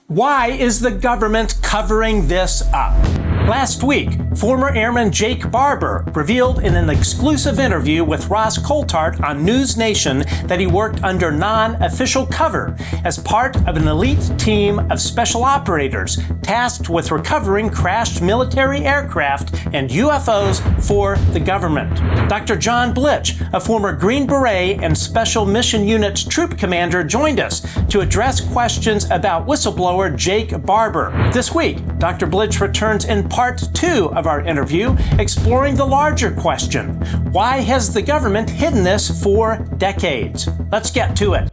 Why is the government covering this up? Last week, former Airman Jake Barber revealed in an exclusive interview with Ross Coulthart on News Nation that he worked under non-official cover as part of an elite team of special operators tasked with recovering crashed military aircraft and UFOs for the government. Dr. John Blich, a former Green Beret and Special Mission Unit troop commander, joined us to address questions about whistleblower Jake Barber. This week, Dr. Blich returns in part 2 of our interview, exploring the larger question: why has the government hidden this for decades? Let's get to it.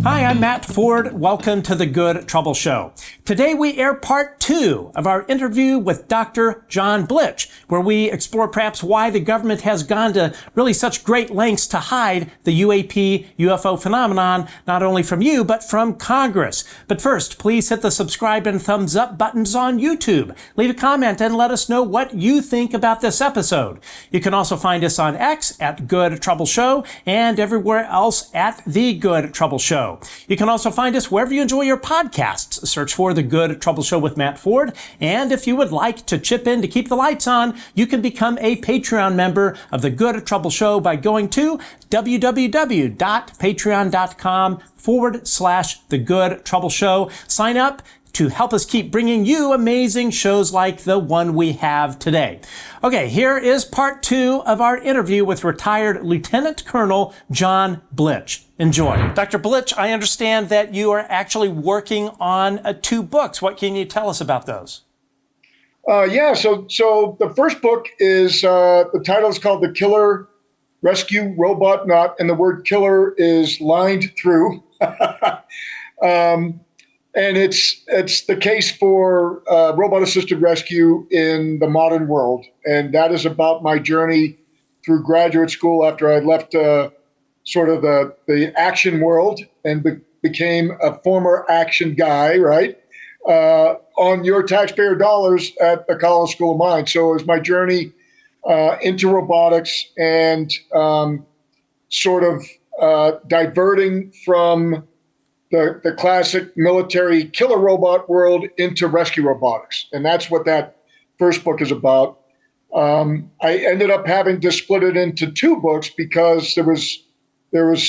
Hi, I'm Matt Ford. Welcome to the Good Trouble Show. Today we air part 2 of our interview with Dr. John Blich, where we explore perhaps why the government has gone to really such great lengths to hide the UAP UFO phenomenon, not only from you, but from Congress. But first, please hit the subscribe and thumbs up buttons on YouTube. Leave a comment and let us know what you think about this episode. You can also find us on X at Good Trouble Show and everywhere else at The Good Trouble Show. You can also find us wherever you enjoy your podcasts. Search for The Good Trouble Show with Matt Ford. And if you would like to chip in to keep the lights on, you can become a Patreon member of The Good Trouble Show by going to www.patreon.com/The Good Trouble Show. Sign up to help us keep bringing you amazing shows like the one we have today. Okay, here is part 2 of our interview with retired Lieutenant Colonel John Blich. Enjoy. Dr. Blich, I understand that you are actually working on 2 books. What can you tell us about those? So the first book is, the title is called The Killer Rescue Robot Knot, and the word killer is lined through. And it's the case for robot-assisted rescue in the modern world. And that is about my journey through graduate school after I left sort of the action world and became a former action guy, right? On your taxpayer dollars at the College School of Mines. So it was my journey into robotics and sort of diverting from the classic military killer robot world into rescue robotics. And that's what that first book is about. I ended up having to split it into 2 books because there was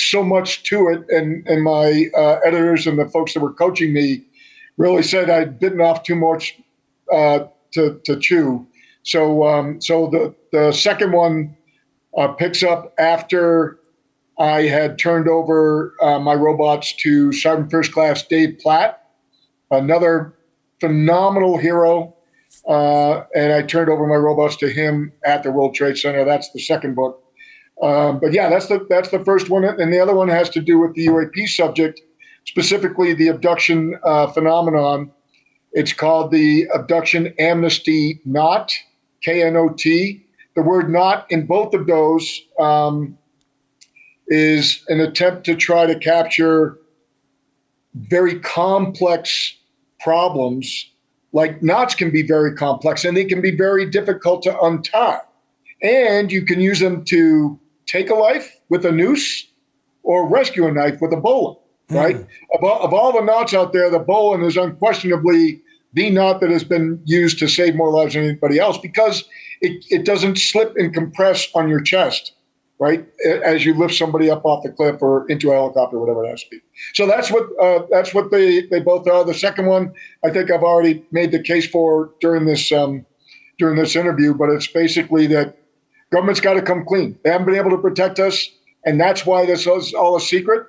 so much to it. And my editors and the folks that were coaching me really said I'd bitten off too much to chew. So the second one picks up after I had turned over my robots to Sergeant First Class Dave Platt, another phenomenal hero, and I turned over my robots to him at the World Trade Center. That's the second book. But yeah, that's the first one, and the other one has to do with the UAP subject, specifically the abduction phenomenon. It's called the Abduction Amnesty Knot, K-N-O-T. The word knot in both of those is an attempt to try to capture very complex problems. Like, knots can be very complex and they can be very difficult to untie. And you can use them to take a life with a noose or rescue a knife with a bowline, right? Of all the knots out there, the bowline is unquestionably the knot that has been used to save more lives than anybody else because it doesn't slip and compress on your chest, right, as you lift somebody up off the cliff or into a helicopter, whatever it has to be. So that's what they both are. The second one, I think I've already made the case for during this interview, but it's basically that government's got to come clean. They haven't been able to protect us, and that's why this is all a secret.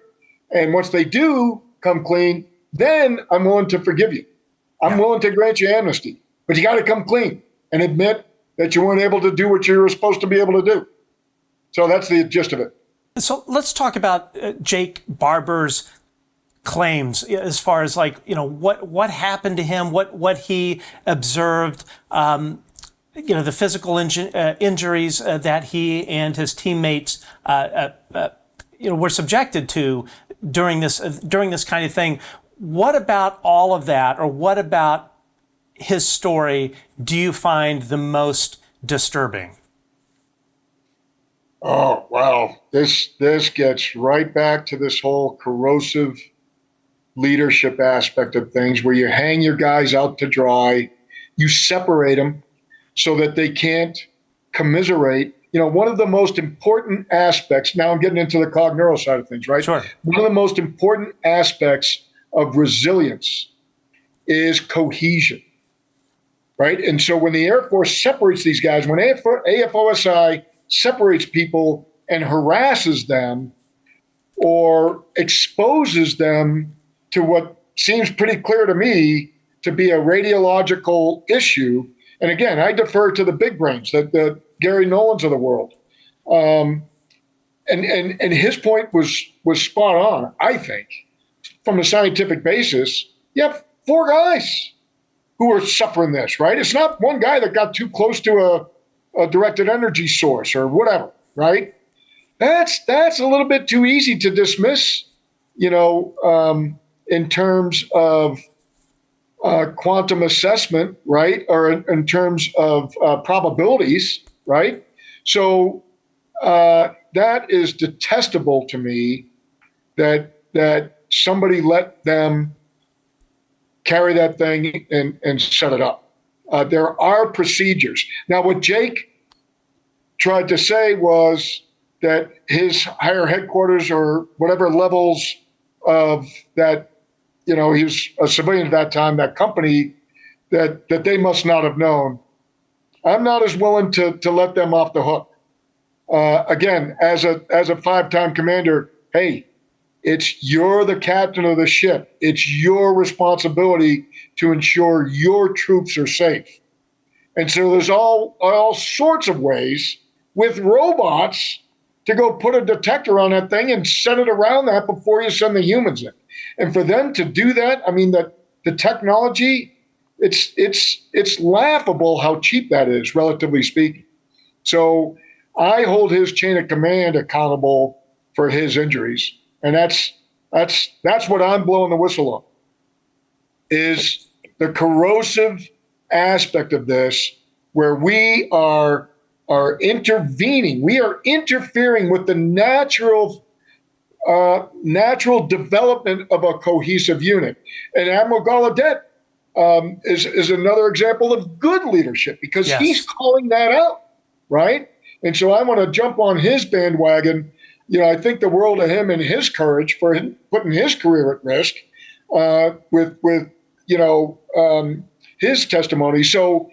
And once they do come clean, then I'm willing to forgive you. I'm willing to grant you amnesty, but you got to come clean and admit that you weren't able to do what you were supposed to be able to do. So that's the gist of it. So let's talk about Jake Barber's claims as far as what happened to him, what he observed, the physical injuries that he and his teammates were subjected to during this kind of thing. What about all of that, or what about his story do you find the most disturbing? Oh, well, this gets right back to this whole corrosive leadership aspect of things where you hang your guys out to dry, you separate them so that they can't commiserate. You know, one of the most important aspects, now I'm getting into the cog neuro side of things, right? Sure. One of the most important aspects of resilience is cohesion, right? And so when the Air Force separates these guys, when AFOSI separates people and harasses them or exposes them to what seems pretty clear to me to be a radiological issue. And again, I defer to the big brains, the Gary Nolans of the world. And his point was spot on, I think, from a scientific basis. You have 4 guys who are suffering this, right? It's not one guy that got too close to a directed energy source or whatever, right? That's a little bit too easy to dismiss, in terms of quantum assessment, right? Or in terms of probabilities, right? So that is detestable to me that somebody let them carry that thing and set it up. There are procedures. Now, what Jake tried to say was that his higher headquarters or whatever levels of that, he was a civilian at that time, that company, that they must not have known. I'm not as willing to let them off the hook. Again, as a 5-time commander, hey, you're the captain of the ship. It's your responsibility to ensure your troops are safe. And so there's all sorts of ways with robots to go put a detector on that thing and set it around that before you send the humans in. And for them to do that, I mean, the technology, it's laughable how cheap that is, relatively speaking. So I hold his chain of command accountable for his injuries. And that's what I'm blowing the whistle on, is the corrosive aspect of this, where we are intervening. We are interfering with the natural development of a cohesive unit. And Admiral Gallaudet is another example of good leadership, because Yes. he's calling that out, right? And so I want to jump on his bandwagon. I think the world of him and his courage for him putting his career at risk with his testimony. So,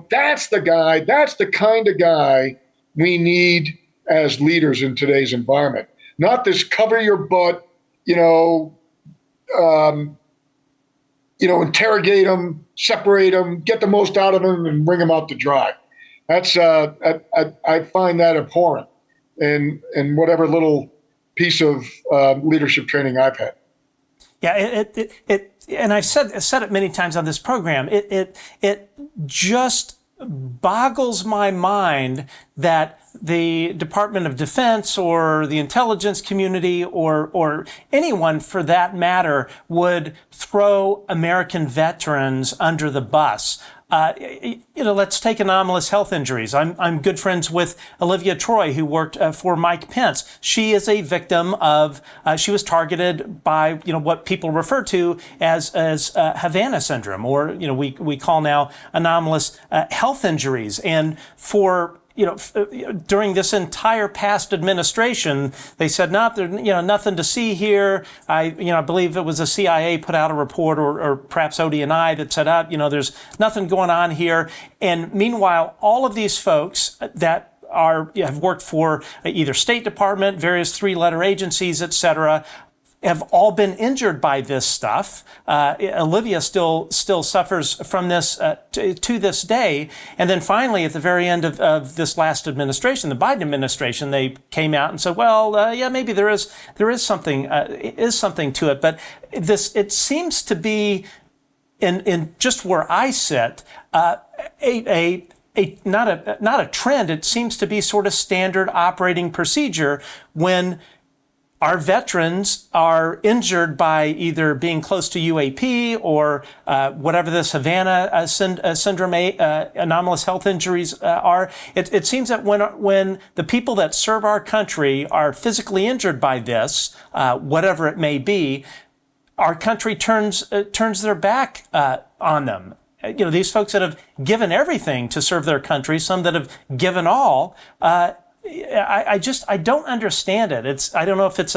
that's the guy. That's the kind of guy we need as leaders in today's environment. Not this cover your butt, interrogate them, separate them, get the most out of them, and bring them out to dry. That's I find that abhorrent. And whatever little piece of leadership training I've had. Yeah, it and I've said it many times on this program. It just boggles my mind that the Department of Defense or the intelligence community or anyone for that matter would throw American veterans under the bus. Let's take anomalous health injuries. I'm good friends with Olivia Troy, who worked for Mike Pence. She is a victim of, she was targeted by, what people refer to as Havana syndrome, or, we call now anomalous health injuries. And for during this entire past administration, they said, no, there's nothing to see here. I believe it was the CIA put out a report, or perhaps ODNI, that said, there's nothing going on here. And meanwhile, all of these folks that have worked for either State Department, various 3-letter agencies, et cetera, have all been injured by this stuff. Olivia still suffers from this to this day. And then finally, at the very end of this last administration, the Biden administration, they came out and said, well, maybe there is something to it. But it seems to be in just where I sit, not a trend. It seems to be sort of standard operating procedure when our veterans are injured by either being close to UAP or whatever the Savannah syndrome, anomalous health injuries are. It seems that when the people that serve our country are physically injured by this, whatever it may be, our country turns their back on them. These folks that have given everything to serve their country, some that have given all. I don't understand it. I don't know if it's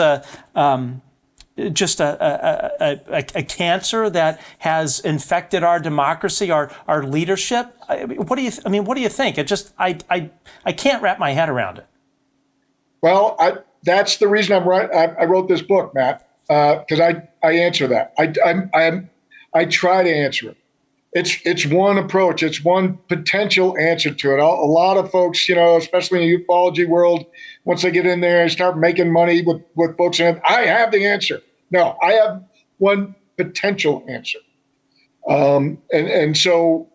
just a cancer that has infected our democracy, our leadership. What do you think? I can't wrap my head around it. Well, that's the reason I wrote this book, Matt, because I answer that. I try to answer it. It's one approach. It's one potential answer to it. A lot of folks, especially in the ufology world, once they get in there and start making money with books, and I have the answer. No, I have one potential answer. And so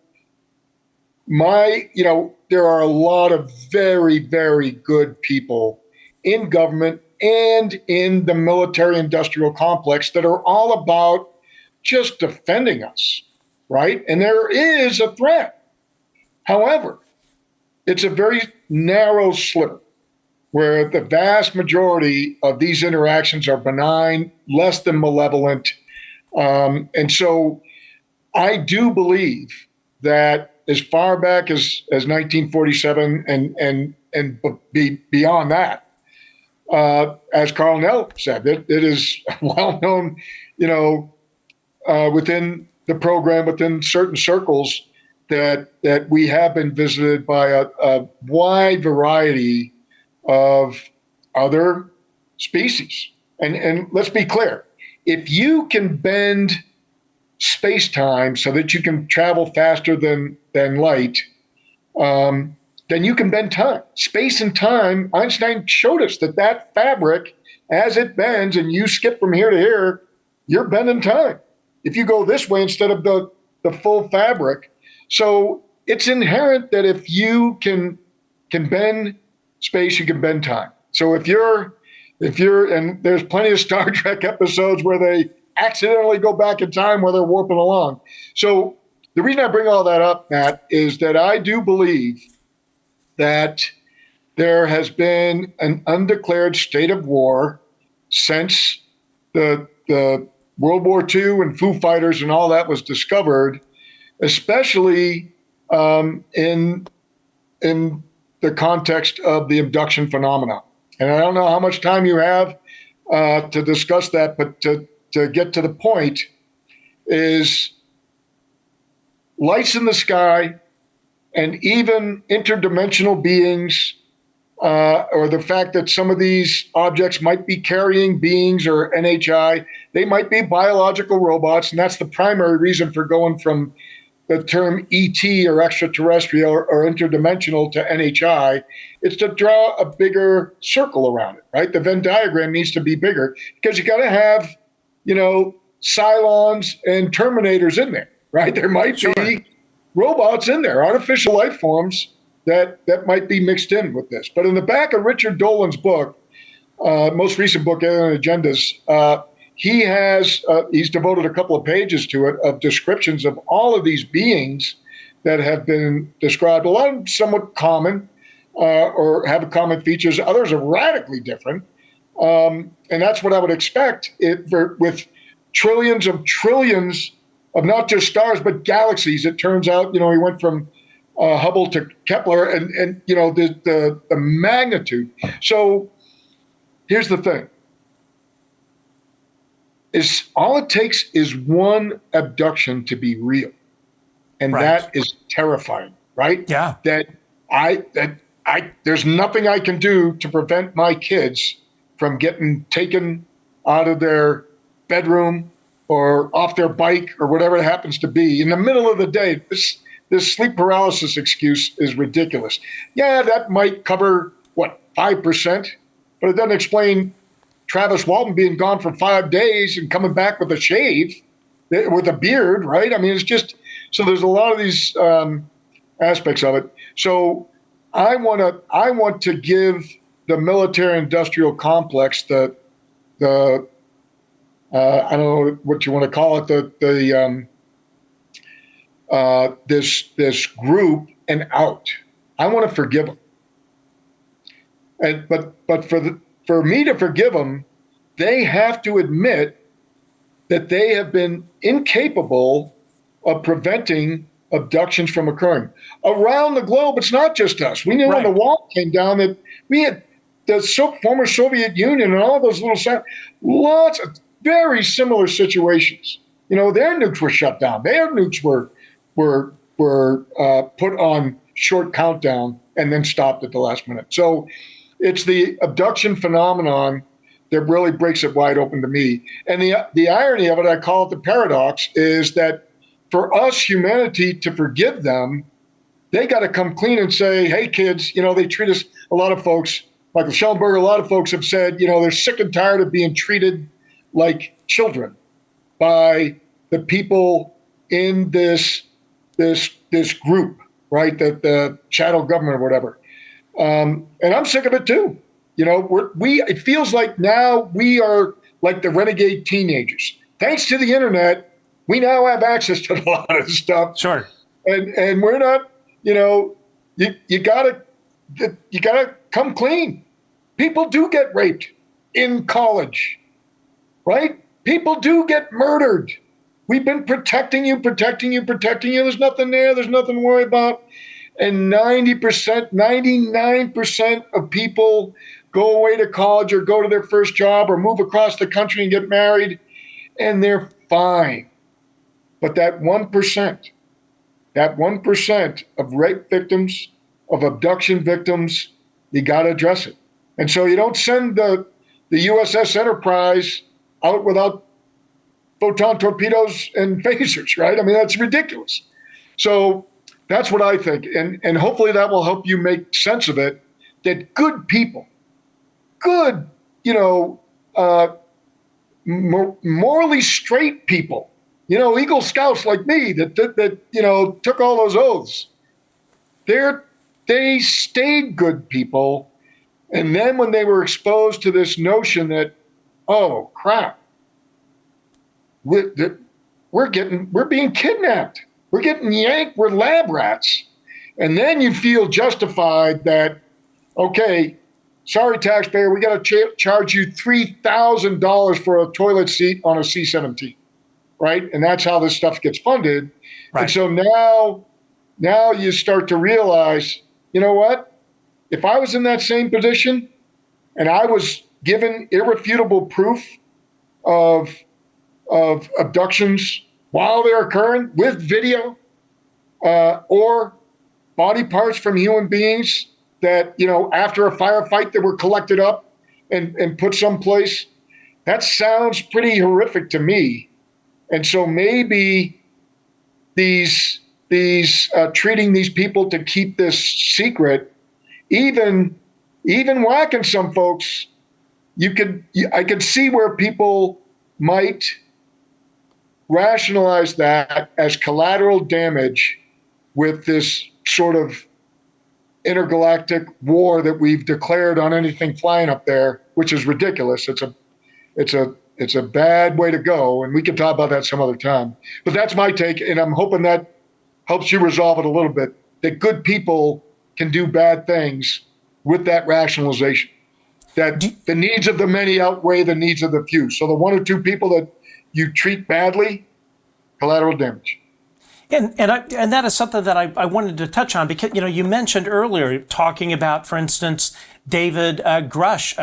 there are a lot of very, very good people in government and in the military-industrial complex that are all about just defending us. Right? And there is a threat. However, it's a very narrow sliver where the vast majority of these interactions are benign, less than malevolent. And so I do believe that as far back as 1947 and beyond that, as Carl Nell said, it is well known, within the program, within certain circles, that we have been visited by a wide variety of other species. And let's be clear, if you can bend space-time so that you can travel faster than light, then you can bend time. Space and time, Einstein showed us that fabric, as it bends and you skip from here to here, you're bending time if you go this way instead of the full fabric. So it's inherent that if you can bend space, you can bend time. So if you're, and there's plenty of Star Trek episodes where they accidentally go back in time while they're warping along. So the reason I bring all that up, Matt, is that I do believe that there has been an undeclared state of war since the World War II and Foo Fighters and all that was discovered, especially in the context of the abduction phenomena. And I don't know how much time you have to discuss that, but to get to the point is lights in the sky and even interdimensional beings, or the fact that some of these objects might be carrying beings or NHI, they might be biological robots. And that's the primary reason for going from the term ET or extraterrestrial or interdimensional to NHI. It's to draw a bigger circle around it, right? The Venn diagram needs to be bigger because you got to have, Cylons and Terminators in there, right? There might be robots in there, artificial life forms that might be mixed in with this. But in the back of Richard Dolan's book, most recent book, Alien Agendas, he's devoted a couple of pages to it of descriptions of all of these beings that have been described. A lot of them somewhat common or have common features. Others are radically different. And that's what I would expect with trillions of not just stars, but galaxies. It turns out, he went from Hubble to Kepler and the magnitude. So here's the thing. All it takes is one abduction to be real. And that is terrifying, right? Yeah. There's nothing I can do to prevent my kids from getting taken out of their bedroom or off their bike or whatever it happens to be in the middle of the day. This sleep paralysis excuse is ridiculous. Yeah, that might cover 5%, but it doesn't explain Travis Walton being gone for 5 days and coming back with a shave, with a beard, right? I mean, it's just, so there's a lot of these aspects of it. So I want to give the military industrial complex the the I don't know what you want to call it, this group and out. I want to forgive them. But for me to forgive them, they have to admit that they have been incapable of preventing abductions from occurring around the globe. It's not just us. We knew when the wall came down that we had the former Soviet Union and all those lots of very similar situations. You know, their nukes were shut down. Their nukes were put on short countdown and then stopped at the last minute. So it's the abduction phenomenon that really breaks it wide open to me. And the irony of it, I call it the paradox, is that for us, humanity, to forgive them, they got to come clean and say, hey, kids, you know, they treat us, a lot of folks, Michael Schellenberger, a lot of folks have said, you know, they're sick and tired of being treated like children by the people in this group, right? The shadow government or whatever. And I'm sick of it too. You know, it feels like now we are like the renegade teenagers. Thanks to the internet, we now have access to a lot of stuff. Sure. And we're not, you know, you gotta come clean. People do get raped in college, right? People do get murdered. We've been protecting you. There's nothing there. There's nothing to worry about. And 90%, 99% of people go away to college or go to their first job or move across the country and get married, and they're fine. But that 1% of rape victims, of abduction victims, you got to address it. And so you don't send the USS Enterprise out without photon torpedoes and phasers, right? I mean, that's ridiculous. So that's what I think. And hopefully that will help you make sense of it, that good people, good, you know, morally straight people, you know, Eagle Scouts like me that you know, took all those oaths. They stayed good people. And then when they were exposed to this notion that, oh crap, we're being kidnapped, we're getting yanked, we're lab rats. And then you feel justified that, okay, sorry, taxpayer, we got to charge you $3,000 for a toilet seat on a C-17, right? And that's how this stuff gets funded. Right. And so now you start to realize, you know what? If I was in that same position and I was given irrefutable proof of abductions while they're occurring with video or body parts from human beings that, you know, after a firefight that were collected up and put someplace, that sounds pretty horrific to me. And so maybe these treating these people to keep this secret, even whacking some folks, I could see where people might rationalize that as collateral damage with this sort of intergalactic war that we've declared on anything flying up there, which is ridiculous. It's a bad way to go, and we can talk about that some other time. But that's my take, and I'm hoping that helps you resolve it a little bit, that good people can do bad things with that rationalization, that the needs of the many outweigh the needs of the few. So the one or two people that you treat badly, collateral damage. And that is something that I wanted to touch on, because, you know, you mentioned earlier talking about, for instance, David Grush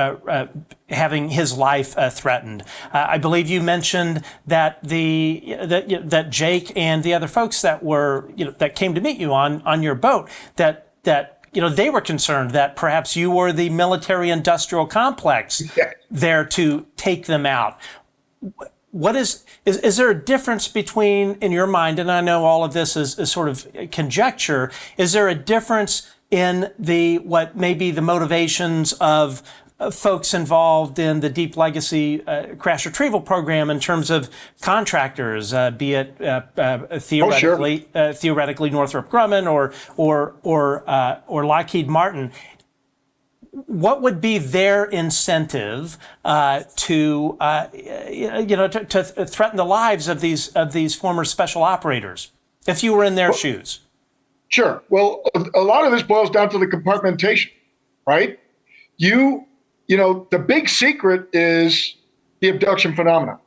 having his life threatened. I believe you mentioned that that Jake and the other folks that were, you know, that came to meet you on your boat, that you know, they were concerned that perhaps you were the military-industrial complex there to take them out. What is there a difference between, in your mind, and I know all of this is sort of conjecture, is there a difference in what may be the motivations of folks involved in the Deep Legacy crash retrieval program in terms of contractors, be it theoretically Northrop Grumman or Lockheed Martin? what would be their incentive to threaten the lives of these former special operators if you were in their shoes? Sure. Well, a lot of this boils down to the compartmentation, right? The big secret is the abduction phenomenon,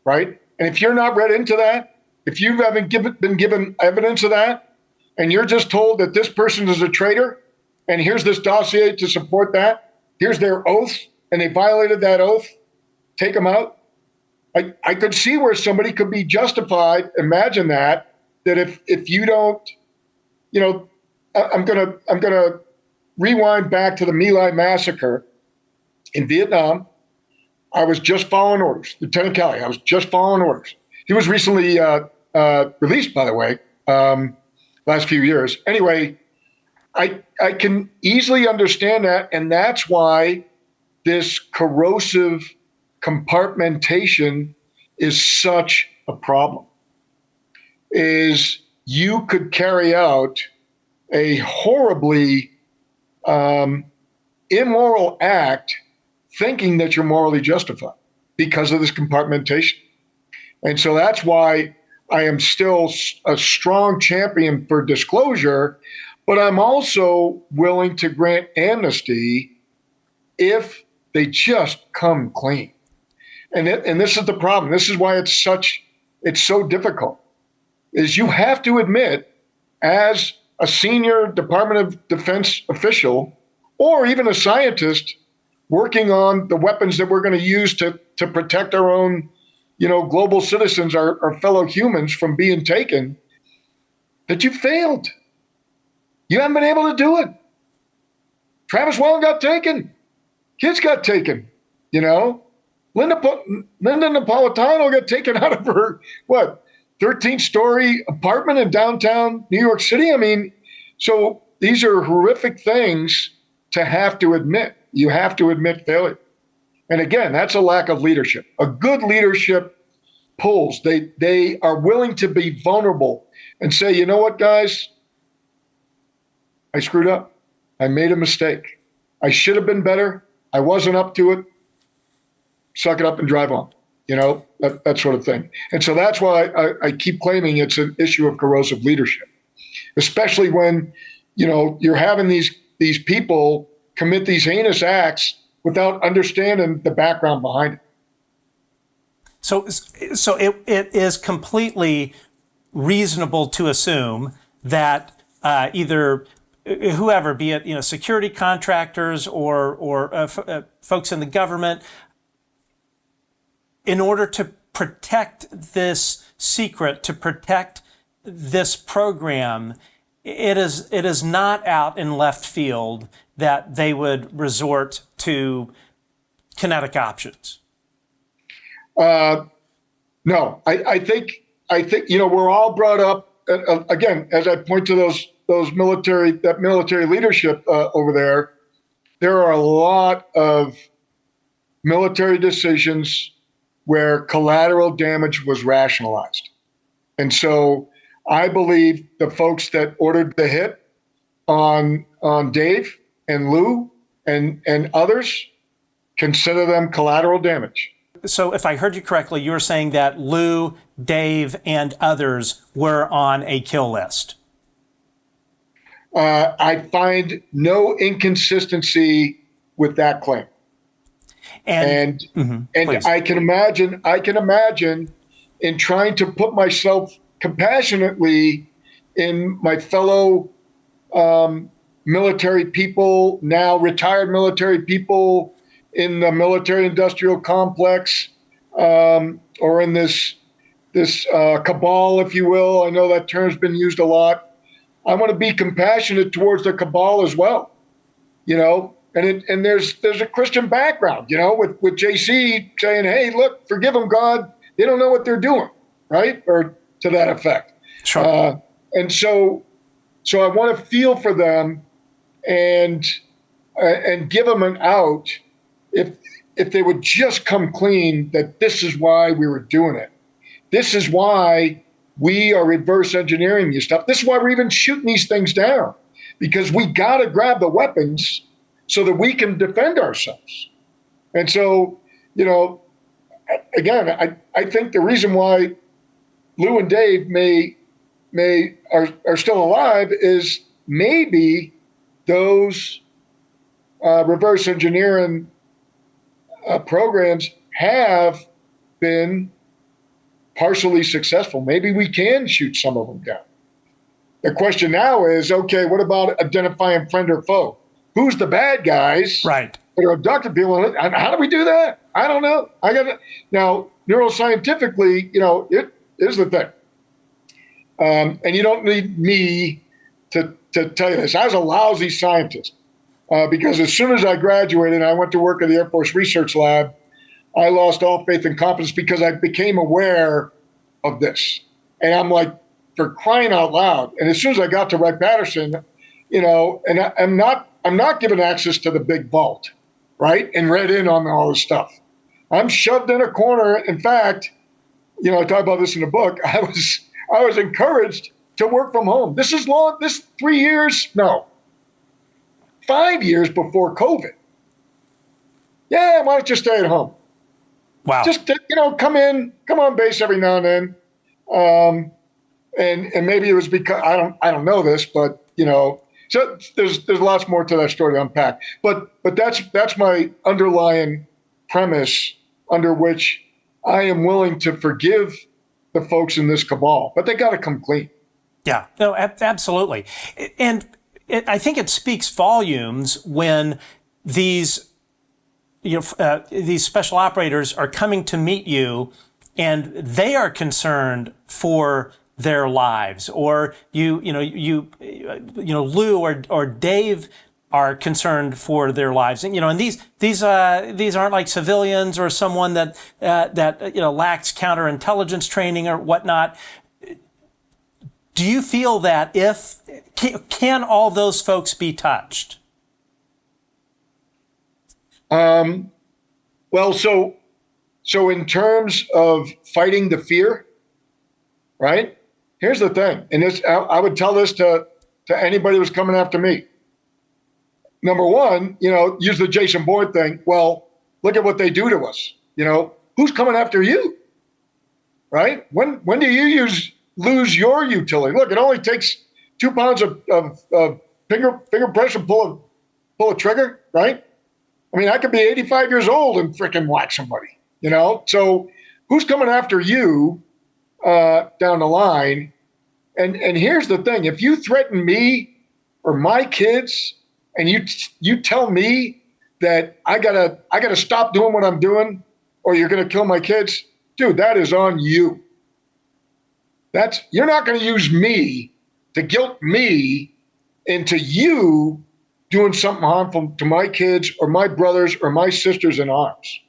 right? And if you're not read into that, if you haven't been given evidence of that, and you're just told that this person is a traitor, and here's this dossier to support that, here's their oath, and they violated that oath, take them out. I could see where somebody could be justified. Imagine that if you don't, I'm gonna rewind back to the My Lai massacre in Vietnam. I was just following orders, Lieutenant Kelly. I was just following orders. He was recently released, by the way, last few years. Anyway, I can easily understand that, and that's why this corrosive compartmentation is such a problem. Is you could carry out a horribly immoral act thinking that you're morally justified because of this compartmentation. And so that's why I am still a strong champion for disclosure, but I'm also willing to grant amnesty if they just come clean. And this is the problem. This is why it's so difficult, is you have to admit, as a senior Department of Defense official, or even a scientist working on the weapons that we're going to use to protect our own, global citizens, our fellow humans from being taken, that you failed. You haven't been able to do it. Travis Welling got taken. Kids got taken. Linda Napolitano got taken out of her, 13-story apartment in downtown New York City. I mean, so these are horrific things to have to admit. You have to admit failure. And again, that's a lack of leadership. A good leadership pulls. They are willing to be vulnerable and say, you know what, guys? I screwed up. I made a mistake. I should have been better. I wasn't up to it. Suck it up and drive on. That sort of thing. And so that's why I keep claiming it's an issue of corrosive leadership, especially when, you're having these people commit these heinous acts without understanding the background behind it. So it is completely reasonable to assume that either whoever, be it security contractors or folks in the government, in order to protect this secret, to protect this program, it is not out in left field that they would resort to kinetic options. No, I think we're all brought up again, as I point to that military leadership over there. There are a lot of military decisions where collateral damage was rationalized. And so I believe the folks that ordered the hit on Dave and Lou and others, consider them collateral damage. So if I heard you correctly, you were saying that Lou, Dave, and others were on a kill list. I find no inconsistency with that claim. And I can imagine in trying to put myself compassionately in my fellow military people, now retired military people in the military industrial complex, or in this cabal, if you will. I know that term's been used a lot. I want to be compassionate towards the cabal as well, And there's a Christian background, with JC saying, "Hey, look, forgive them, God. They don't know what they're doing," right, or to that effect. Sure. And so I want to feel for them and give them an out if they would just come clean that this is why we were doing it. This is why we are reverse engineering this stuff. This is why we're even shooting these things down, because we got to grab the weapons so that we can defend ourselves. And so, again, I think the reason why Lou and Dave are still alive is maybe those reverse engineering programs have been partially successful. Maybe we can shoot some of them down. The question now is, okay, what about identifying friend or foe? Who's the bad guys? Right. That are abducting people. And how do we do that? I don't know. Now, neuroscientifically, it is the thing. And you don't need me to tell you this. I was a lousy scientist because as soon as I graduated and I went to work at the Air Force Research Lab, I lost all faith and confidence because I became aware of this. And I'm like, for crying out loud. And as soon as I got to Wright-Patterson, and I'm not given access to the big vault, right? And read in on all this stuff. I'm shoved in a corner. In fact, I talk about this in the book. I was encouraged to work from home. This is long. This 3 years, no, 5 years before COVID. Yeah, why don't you stay at home? Wow. Just come on base every now and then. And maybe it was because I don't know this, but so there's lots more to that story to unpack. But that's my underlying premise under which I am willing to forgive the folks in this cabal, but they got to come clean. Yeah, no, absolutely. And I think it speaks volumes when these special operators are coming to meet you and they are concerned for their lives, or Lou or Dave are concerned for their lives, and these aren't like civilians or someone that lacks counterintelligence training or whatnot. Do you feel that can all those folks be touched? Well, so in terms of fighting the fear, right? Here's the thing, and I would tell this to anybody who's coming after me. Number one, use the Jason Bourne thing. Well, look at what they do to us. Who's coming after you, right? When do you lose your utility? Look, it only takes 2 pounds of finger pressure to pull a trigger, right? I mean, I could be 85 years old and freaking whack somebody, So who's coming after you down the line? And here's the thing: if you threaten me or my kids, and you tell me that I gotta stop doing what I'm doing, or you're gonna kill my kids, dude, that is on you. You're not gonna use me to guilt me into you doing something harmful to my kids or my brothers or my sisters in arms.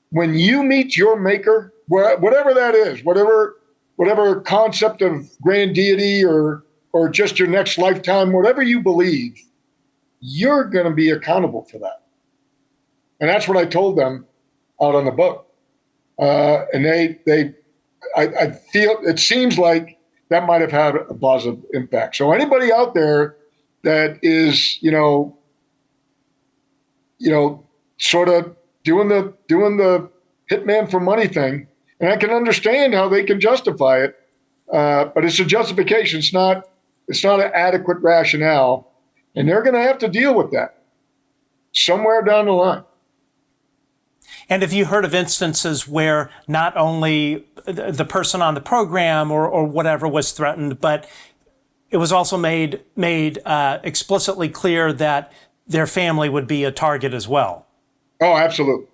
When you meet your maker, whatever that is, whatever concept of grand deity or just your next lifetime, whatever you believe, you're going to be accountable for that. And that's what I told them out on the boat. And I feel it seems like that might have had a positive impact. So anybody out there that is, sort of doing the hitman for money thing, and I can understand how they can justify it, but it's a justification. It's not an adequate rationale, and they're going to have to deal with that somewhere down the line. And have you heard of instances where not only the person on the program or whatever was threatened, but it was also made explicitly clear that their family would be a target as well? Oh, absolutely.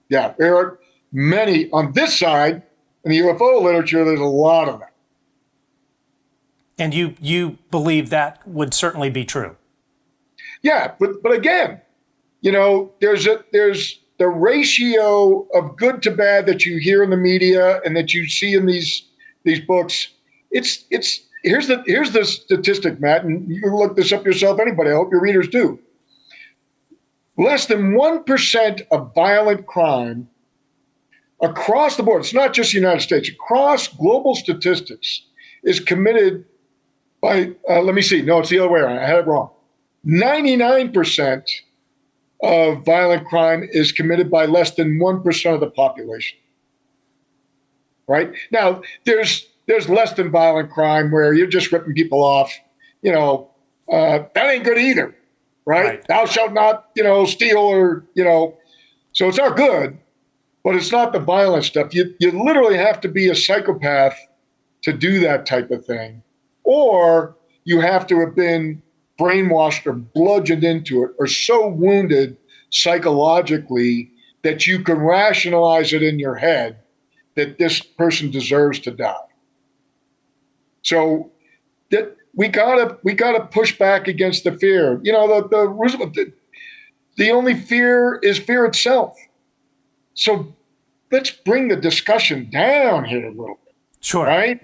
Yeah, there are many on this side in the UFO literature. There's a lot of that. And you believe that would certainly be true? Yeah, but again, there's the ratio of good to bad that you hear in the media and that you see in these books. Here's the statistic, Matt, and you can look this up yourself. Anybody, I hope your readers do. Less than 1% of violent crime across the board, it's not just the United States, across global statistics, is committed by, let me see, no, it's the other way around. I had it wrong. 99% of violent crime is committed by less than 1% of the population. Right? Now, there's less than violent crime where you're just ripping people off. That ain't good either. Right? Thou shalt not, steal or, so it's not good, but it's not the violent stuff. You literally have to be a psychopath to do that type of thing. Or you have to have been brainwashed or bludgeoned into it or so wounded psychologically that you can rationalize it in your head that this person deserves to die. So that we gotta push back against the fear. The only fear is fear itself. So let's bring the discussion down here a little bit. Sure. Right?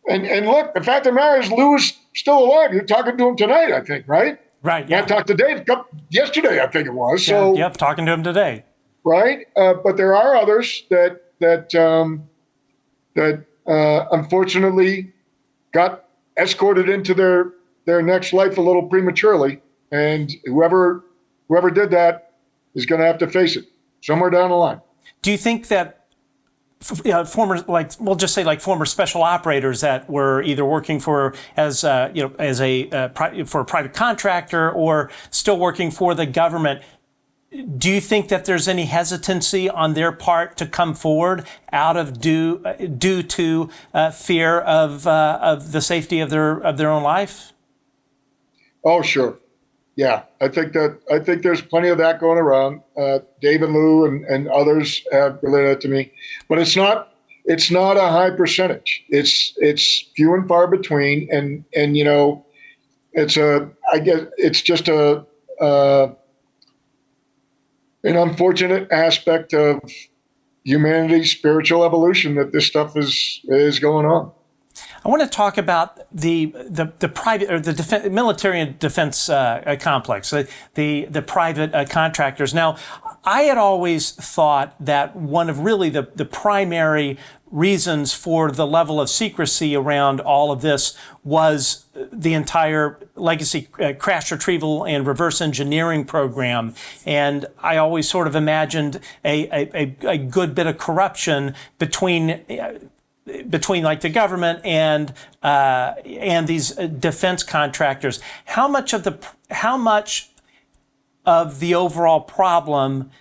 And look, the fact of the matter is Lou is still alive. You're talking to him tonight, I think, right? Right. Yeah. I talked to Dave yesterday, I think it was. Yeah, So yep, talking to him today. Right. But there are others that unfortunately got escorted into their next life a little prematurely. And whoever did that is going to have to face it somewhere down the line. Do you think that former, we'll just say former special operators that were either working for for a private contractor or still working for the government, do you think that there's any hesitancy on their part to come forward out of due to fear of the safety of their own life? Oh, sure. Yeah, I think there's plenty of that going around. Dave and Lou and others have related to me, but it's not a high percentage. It's few and far between, and it's just an unfortunate aspect of humanity's spiritual evolution that this stuff is going on. I want to talk about the private or the military and defense complex, the private contractors. Now, I had always thought that one of really the primary reasons for the level of secrecy around all of this was the entire legacy crash retrieval and reverse engineering program. And I always sort of imagined a good bit of corruption between like the government and these defense contractors. How much of the overall problem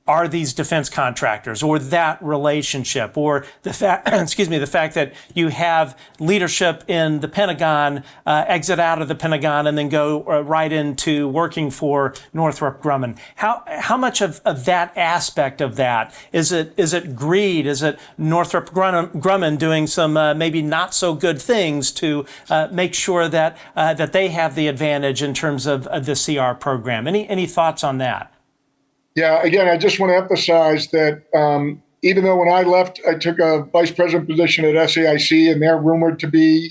are these defense contractors, or that relationship, or the fact, the fact that you have leadership in the Pentagon exit out of the Pentagon and then go right into working for Northrop Grumman? How much of that aspect of that is it greed? Is it Northrop Grumman doing some maybe not so good things to make sure that they have the advantage in terms of the CR program? Any thoughts on that? Yeah, again, I just want to emphasize that even though when I left, I took a vice president position at SAIC, and they're rumored to be,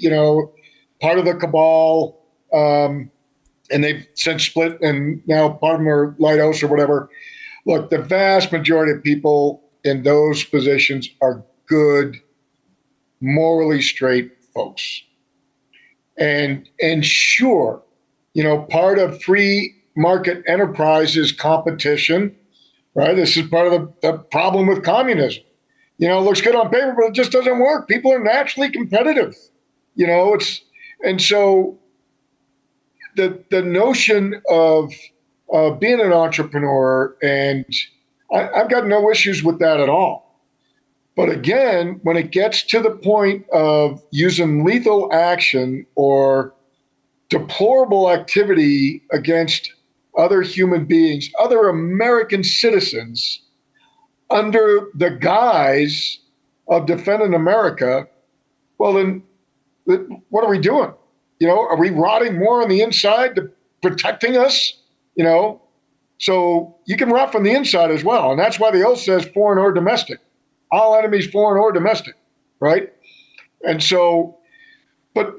part of the cabal, and they've since split, and now part of them are lighthouse or whatever. Look, the vast majority of people in those positions are good, morally straight folks. And sure, part of free market enterprise is competition, right? This is part of the problem with communism. It looks good on paper, but it just doesn't work. People are naturally competitive. And so the notion of being an entrepreneur, and I've got no issues with that at all. But again, when it gets to the point of using lethal action or deplorable activity against other human beings, other American citizens, under the guise of defending America, well, then what are we doing? Are we rotting more on the inside to protecting us? So you can rot from the inside as well. And that's why the oath says foreign or domestic. All enemies, foreign or domestic, right? And so, but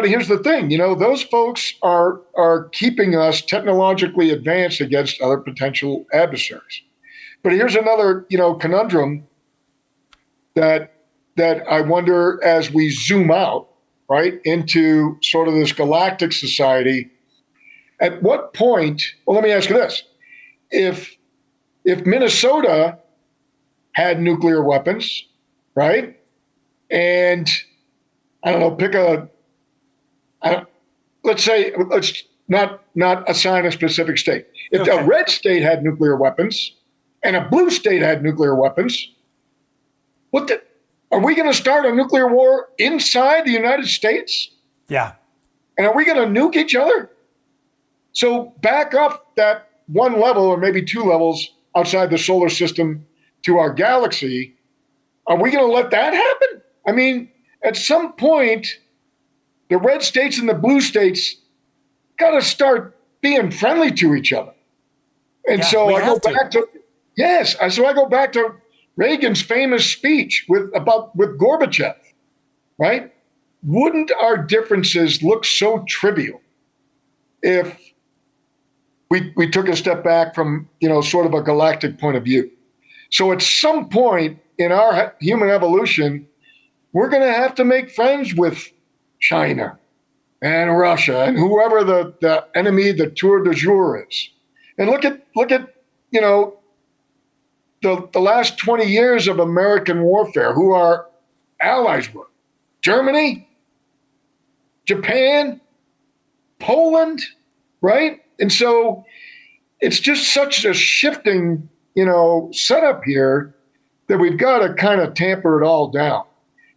here's the thing, those folks are keeping us technologically advanced against other potential adversaries. But here's another, conundrum that I wonder as we zoom out, right, into sort of this galactic society. At what point, well, let me ask you this. if Minnesota had nuclear weapons, right? And I don't know, let's not assign a specific state. If a red state had nuclear weapons and a blue state had nuclear weapons, are we going to start a nuclear war inside the United States? Yeah. And are we going to nuke each other? So back up that one level or maybe two levels outside the solar system to our galaxy. Are we going to let that happen? I mean, at some point, the red states and the blue states got to start being friendly to each other. And so I go back to Reagan's famous speech with Gorbachev, right? Wouldn't our differences look so trivial if we took a step back from, sort of a galactic point of view? So at some point in our human evolution, we're going to have to make friends with China and Russia and whoever the enemy, the tour de jour is. And look at the last 20 years of American warfare, who our allies were. Germany, Japan, Poland, right? And so it's just such a shifting, setup here that we've got to kind of tamper it all down.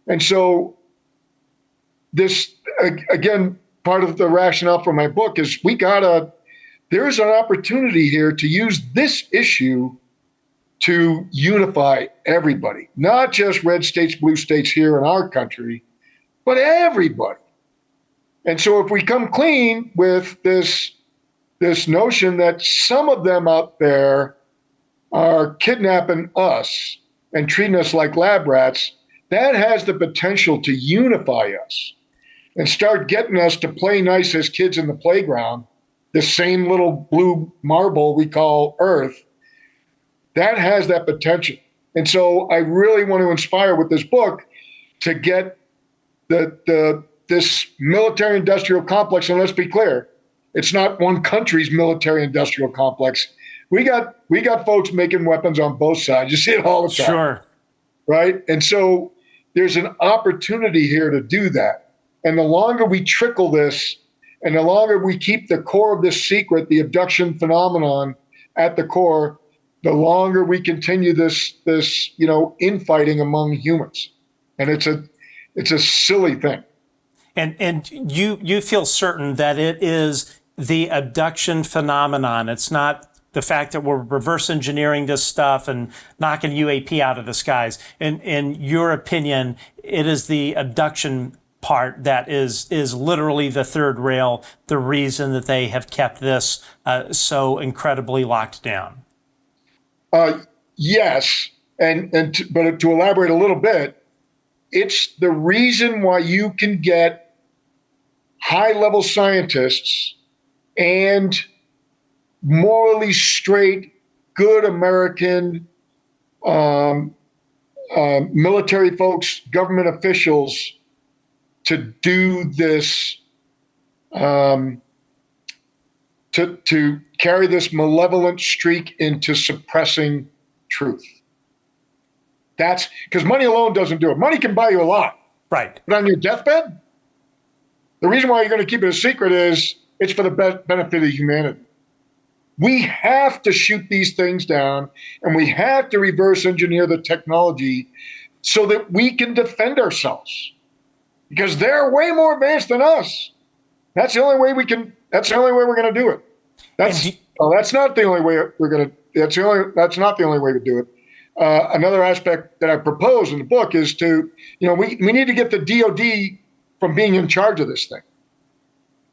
And so this, again, part of the rationale for my book is there's an opportunity here to use this issue to unify everybody, not just red states, blue states here in our country, but everybody. And so if we come clean with this notion that some of them out there are kidnapping us and treating us like lab rats, that has the potential to unify us and start getting us to play nice as kids in the playground, this same little blue marble we call Earth. That has that potential. And so I really want to inspire with this book to get this military industrial complex. And let's be clear, it's not one country's military industrial complex. We got folks making weapons on both sides. You see it all the time. Sure. Right? And so there's an opportunity here to do that. And the longer we trickle this and the longer we keep the core of this secret, the abduction phenomenon at the core, the longer we continue this infighting among humans. And it's a silly thing. And you feel certain that it is the abduction phenomenon. It's not the fact that we're reverse engineering this stuff and knocking UAP out of the skies. In your opinion, it is the abduction part that is literally the third rail, the reason that they have kept this so incredibly locked down. Yes, but to elaborate a little bit, it's the reason why you can get high-level scientists and morally straight, good American military folks, government officials to do this, to carry this malevolent streak into suppressing truth. That's because money alone doesn't do it. Money can buy you a lot. Right. But on your deathbed, the reason why you're going to keep it a secret is it's for the benefit of humanity. We have to shoot these things down, and we have to reverse engineer the technology so that we can defend ourselves, because they're way more advanced than us. That's the only way we can. That's the only way we're going to do it. That's not the only way we're going to. That's not the only way to do it. Another aspect that I propose in the book is to, we need to get the DOD from being in charge of this thing.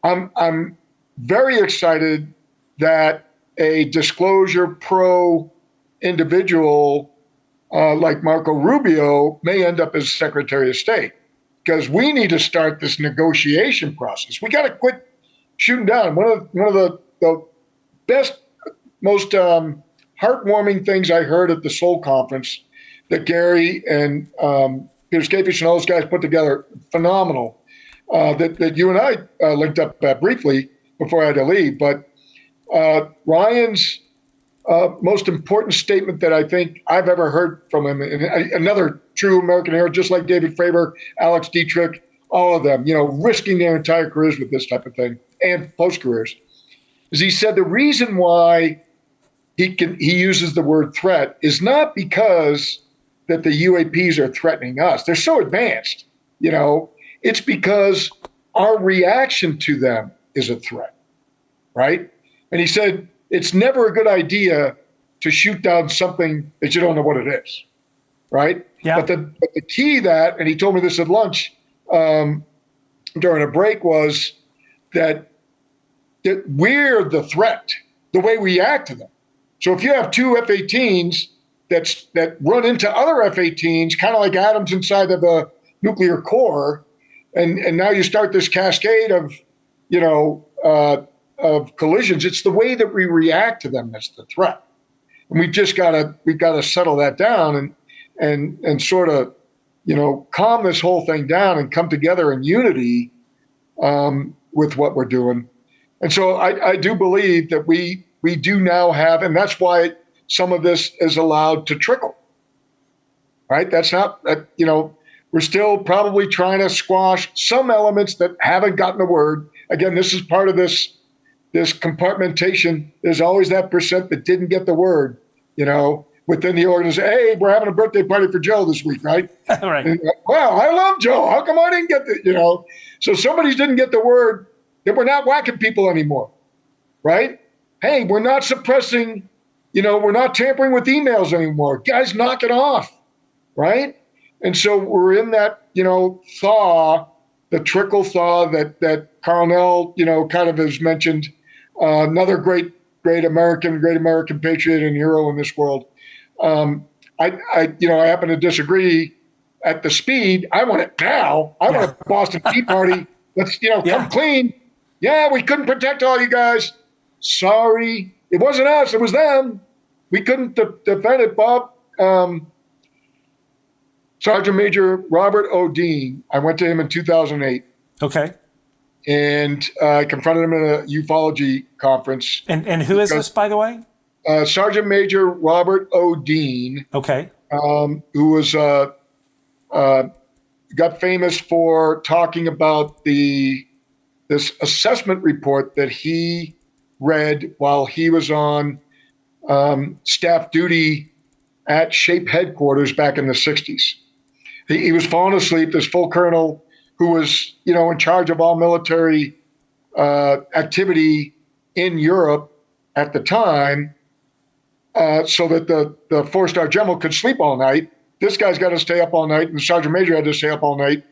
I'm very excited that a disclosure pro individual like Marco Rubio may end up as Secretary of State, because we need to start this negotiation process. We got to quit shooting down. One of the best, most heartwarming things I heard at the Seoul conference that Gary and Peter Skafish and all those guys put together, phenomenal, that you and I linked up briefly before I had to leave. But Ryan's most important statement that I think I've ever heard from him, and another true American hero, just like David Fravor, Alex Dietrich, all of them, risking their entire careers with this type of thing and post-careers, is he said the reason why he uses the word threat is not because that the UAPs are threatening us. They're so advanced, it's because our reaction to them is a threat, right? And he said, it's never a good idea to shoot down something that you don't know what it is, right? Yeah. But the key that, and he told me this at lunch during a break, was that we're the threat, the way we react to them. So if you have two F-18s that run into other F-18s, kind of like atoms inside of a nuclear core, and now you start this cascade of, of collisions, it's the way that we react to them that's the threat. And we've got to settle that down and sort of, calm this whole thing down and come together in unity with what we're doing. And so I do believe that we do now have, and that's why some of this is allowed to trickle, right? That's not, we're still probably trying to squash some elements that haven't gotten a word. Again, this is part of this compartmentation. There's always that percent that didn't get the word, within the organization. Hey, we're having a birthday party for Joe this week, right? Right. And, wow, I love Joe. How come I didn't get the, So somebody didn't get the word that we're not whacking people anymore, right? Hey, we're not suppressing, we're not tampering with emails anymore. Guys, knock it off, right? And so we're in that, thaw, the trickle thaw that Carnell, kind of has mentioned, another great American patriot and hero in this world. I happen to disagree at the speed. I want it now. I want a Boston Tea Party. Let's, come clean. Yeah, we couldn't protect all you guys. Sorry. It wasn't us. It was them. We couldn't defend it, Bob. Sergeant Major Robert O'Dean, I went to him in 2008. Okay. And I confronted him at a ufology conference. And who is this, by the way? Sergeant Major Robert O'Dean. Okay. Who was got famous for talking about this assessment report that he read while he was on staff duty at SHAPE headquarters back in the 60s. He was falling asleep, this full colonel who was, in charge of all military activity in Europe at the time, so that the four-star general could sleep all night. This guy's got to stay up all night, and the sergeant major had to stay up all night.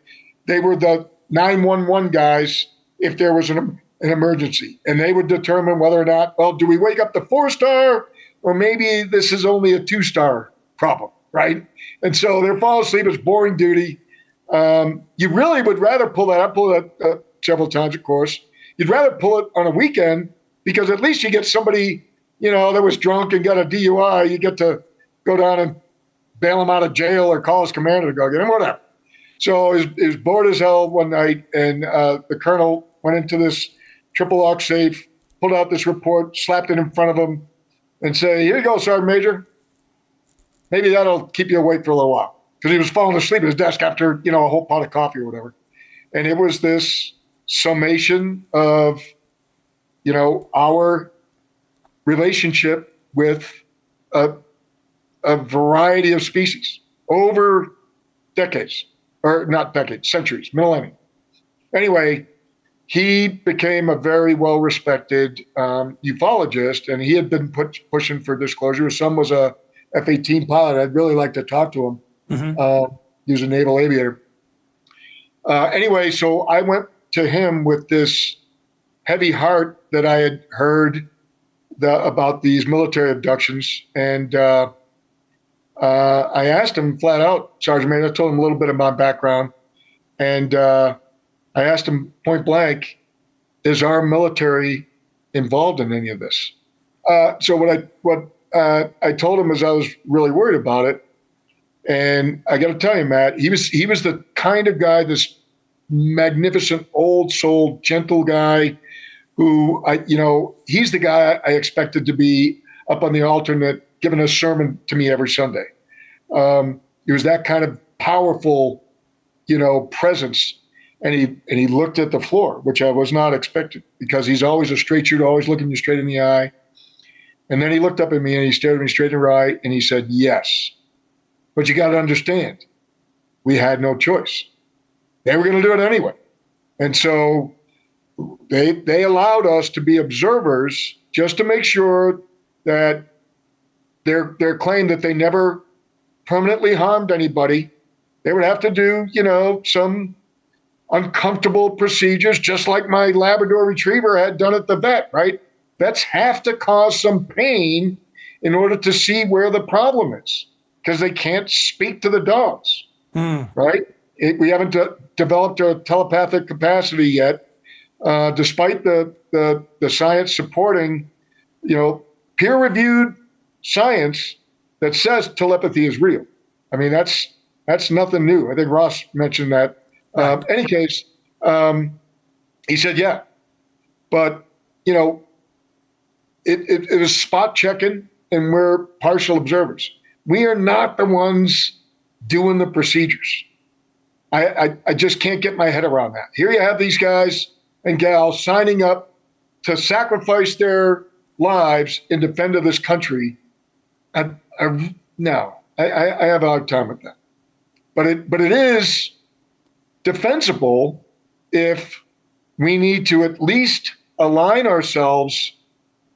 They were the 911 guys if there was an emergency, and they would determine whether or not, well, do we wake up the four-star, or maybe this is only a two-star problem, right? And so they're falling asleep. It's boring duty. You really would rather pull that. I pulled that several times, of course. You'd rather pull it on a weekend because at least you get somebody, that was drunk and got a DUI. You get to go down and bail him out of jail or call his commander to go get him, whatever. So he was bored as hell one night, and the colonel went into this triple lock safe, pulled out this report, slapped it in front of him, and said, "Here you go, Sergeant Major. Maybe that'll keep you awake for a little while." Because he was falling asleep at his desk after, a whole pot of coffee or whatever. And it was this summation of, our relationship with a variety of species over decades, or not decades, centuries, millennia. Anyway, he became a very well-respected ufologist, and he had been pushing for disclosure. His son was a F-18 pilot. I'd really like to talk to him. Mm-hmm. He was a naval aviator. Anyway, so I went to him with this heavy heart that I had heard about these military abductions. And I asked him flat out, Sergeant Major, I told him a little bit of my background. And I asked him point blank, is our military involved in any of this? So what I told him is I was really worried about it. And I got to tell you, Matt, he was the kind of guy, this magnificent, old soul, gentle guy who he's the guy I expected to be up on the alternate, giving a sermon to me every Sunday. He was that kind of powerful, presence. And he looked at the floor, which I was not expecting, because he's always a straight shooter, always looking you straight in the eye. And then he looked up at me and he stared at me straight in the eye and he said, "Yes, but you got to understand, we had no choice. They were going to do it anyway." And so they allowed us to be observers just to make sure that their claim that they never permanently harmed anybody, they would have to do, some uncomfortable procedures, just like my Labrador Retriever had done at the vet, right? Vets have to cause some pain in order to see where the problem is, because they can't speak to the dogs, right? We haven't developed a telepathic capacity yet, despite the science supporting, peer-reviewed science that says telepathy is real. I mean, that's nothing new. I think Ross mentioned that. Any case, he said, yeah, but it was spot checking, and we're partial observers. We are not the ones doing the procedures. I just can't get my head around that. Here you have these guys and gals signing up to sacrifice their lives in defense of this country. No, I have a hard time with that. But it is defensible if we need to at least align ourselves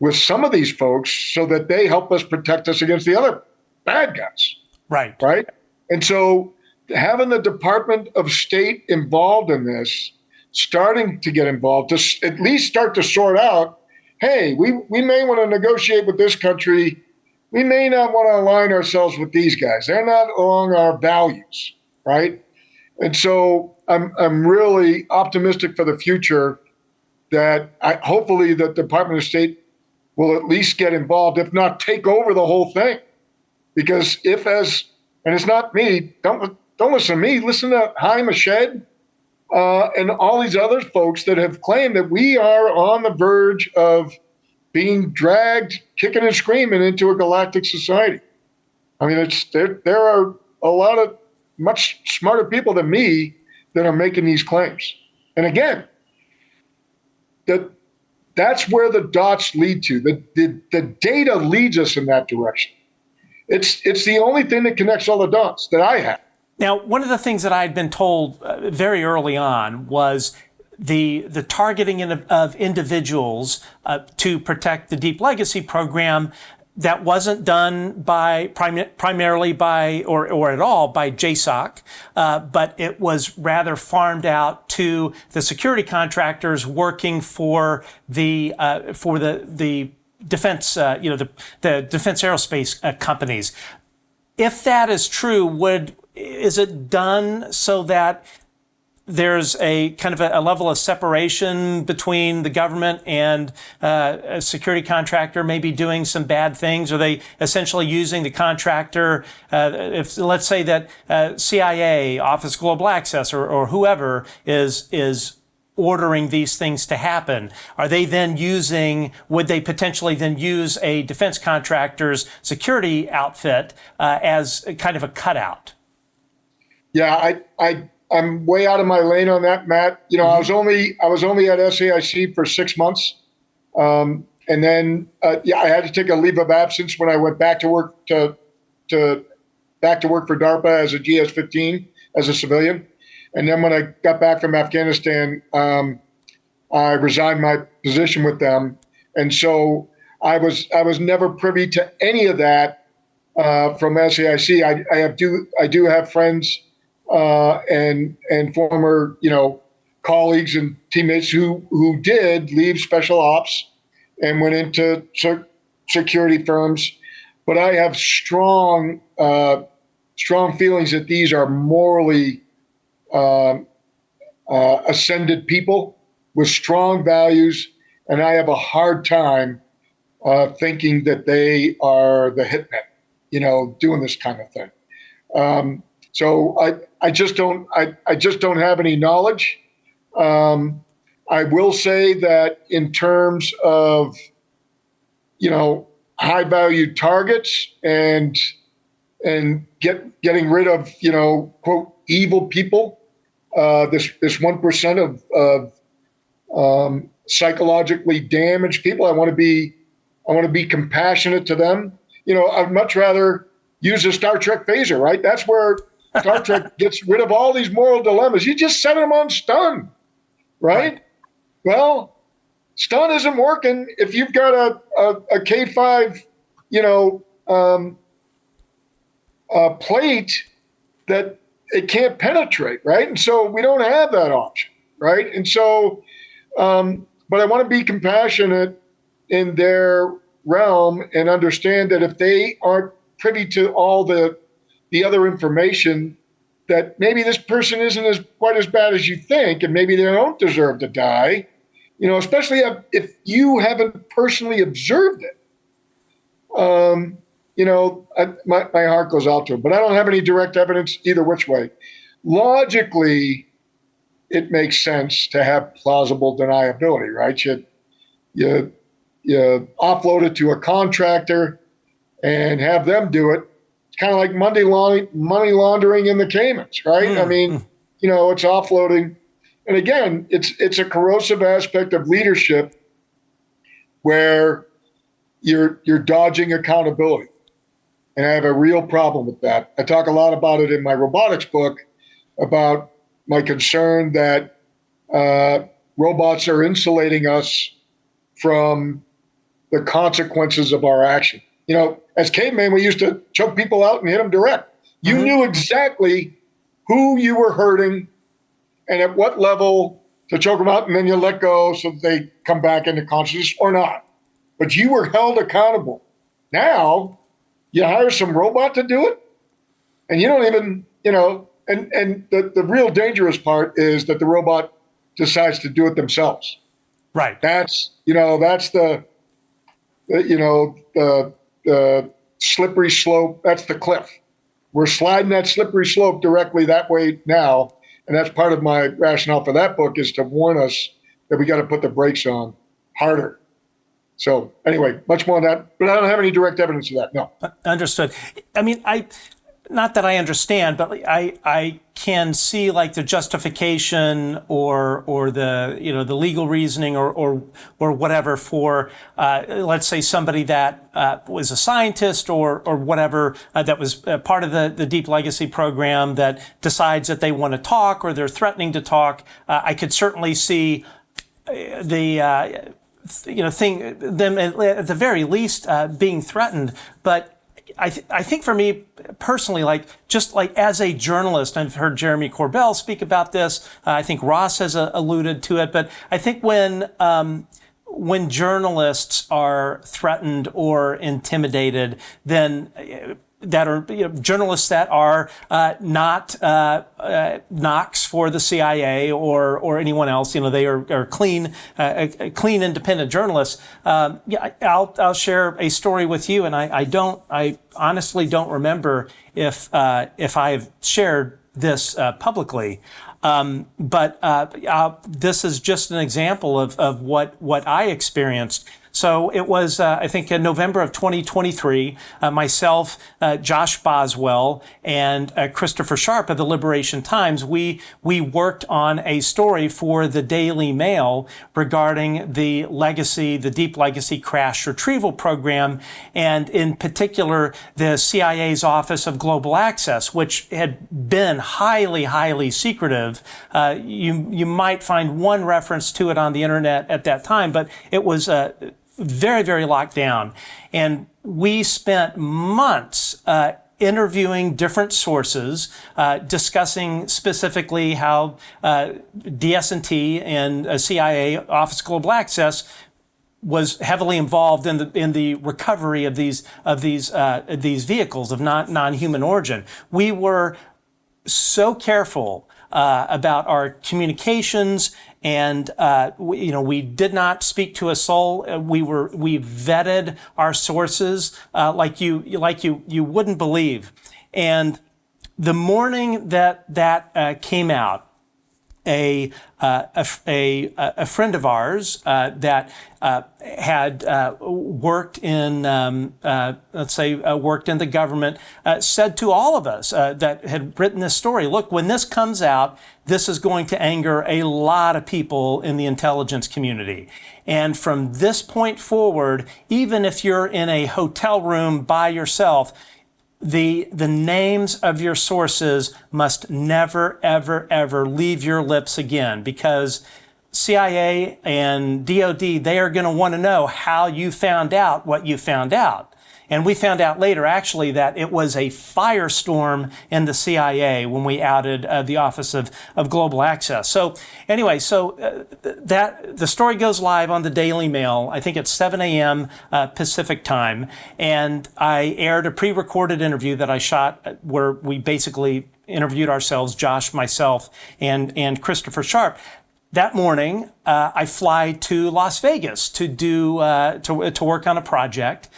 with some of these folks so that they help us protect us against the other bad guys. Right. Right. And so having the Department of State involved in this, starting to get involved, to at least start to sort out, hey, we may want to negotiate with this country. We may not want to align ourselves with these guys. They're not along our values, right? And so I'm really optimistic for the future that hopefully the Department of State will at least get involved, if not take over the whole thing. Because and it's not me, don't listen to me, listen to Haim Ashed and all these other folks that have claimed that we are on the verge of being dragged, kicking and screaming, into a galactic society. I mean, there are a lot of much smarter people than me that are making these claims. And again, that's where the dots lead to. The data leads us in that direction. It's the only thing that connects all the dots that I have. Now, one of the things that I had been told very early on was the targeting of individuals to protect the Deep Legacy program that wasn't done primarily by or at all by JSOC, but it was rather farmed out to the security contractors working for the defense, the defense aerospace companies. If that is true, is it done so that there's a kind of a level of separation between the government and a security contractor maybe doing some bad things? Are they essentially using the contractor, if let's say that CIA, Office of Global Access, or whoever is ordering these things to happen, would they potentially then use a defense contractor's security outfit as kind of a cutout? Yeah, I'm way out of my lane on that, Matt. I was only at SAIC for 6 months, and then I had to take a leave of absence when I went back to work for DARPA as a GS-15 as a civilian, and then when I got back from Afghanistan, I resigned my position with them, and so I was never privy to any of that from SAIC. I do have friends and former, colleagues and teammates who did leave special ops and went into security firms. But I have strong feelings that these are morally ascended people with strong values, and I have a hard time thinking that they are the hitmen, doing this kind of thing. So I just don't have any knowledge. I will say that in terms of, high value targets and getting rid of, quote, evil people. This 1% of psychologically damaged people. I want to be compassionate to them. I'd much rather use a Star Trek phaser, right? That's where Star Trek gets rid of all these moral dilemmas. You just set them on stun, right? Well, stun isn't working if you've got a K5, plate that it can't penetrate, right? And so we don't have that option, right? And so, but I want to be compassionate in their realm and understand that if they aren't privy to all the other information, that maybe this person isn't quite as bad as you think, and maybe they don't deserve to die, especially if you haven't personally observed it. My heart goes out to them, but I don't have any direct evidence either which way. Logically, it makes sense to have plausible deniability, right? You offload it to a contractor and have them do it. It's kind of like money laundering in the Caymans, right? I mean, it's offloading. And again, it's a corrosive aspect of leadership where you're dodging accountability. And I have a real problem with that. I talk a lot about it in my robotics book, about my concern that robots are insulating us from the consequences of our action. As cavemen, we used to choke people out and hit them direct. You knew exactly who you were hurting and at what level to choke them out, and then you let go so that they come back into consciousness or not. But you were held accountable. Now, you hire some robot to do it, and you don't even, and the real dangerous part is that the robot decides to do it themselves. Right. That's the slippery slope. That's the cliff. We're sliding that slippery slope directly that way now. And that's part of my rationale for that book, is to warn us that we got to put the brakes on harder. So anyway, much more on that, but I don't have any direct evidence of that. No. Understood. I mean, not that I understand, but I can see like the justification or the the legal reasoning or whatever for let's say somebody that was a scientist or whatever that was part of the Deep Legacy program that decides that they want to talk or they're threatening to talk. I could certainly see the them at the very least being threatened, but I think for me personally, just as a journalist, I've heard Jeremy Corbell speak about this. I think Ross has alluded to it, but I think when journalists are threatened or intimidated, then that are journalists that are not knocks for the CIA or anyone else. They are clean, independent journalists. I'll share a story with you, and I honestly don't remember if I've shared this publicly. But this is just an example of what I experienced. So it was, I think, in November of 2023, myself, Josh Boswell, and Christopher Sharp of the Liberation Times, we worked on a story for the Daily Mail regarding the Deep Legacy Crash Retrieval program, and in particular, the CIA's Office of Global Access, which had been highly, highly secretive. You might find one reference to it on the internet at that time, but it was very, very locked down. And we spent months interviewing different sources, discussing specifically how DS&T and CIA Office of Global Access was heavily involved in the recovery of these vehicles of non-human origin. We were so careful about our communications, and we did not speak to a soul. We vetted our sources like you wouldn't believe. And the morning that came out, a friend of ours that had worked in, worked in the government, said to all of us that had written this story, look, when this comes out, this is going to anger a lot of people in the intelligence community. And from this point forward, even if you're in a hotel room by yourself, the names of your sources must never, ever, ever leave your lips again, because CIA and DOD, they are going to want to know how you found out what you found out. And we found out later, actually, that it was a firestorm in the CIA when we outed the Office of Global Access. So anyway, that the story goes live on the Daily Mail. I think it's 7 a.m. Pacific time. And I aired a pre-recorded interview that I shot where we basically interviewed ourselves, Josh, myself, and Christopher Sharp. That morning, I fly to Las Vegas to do to work on a project.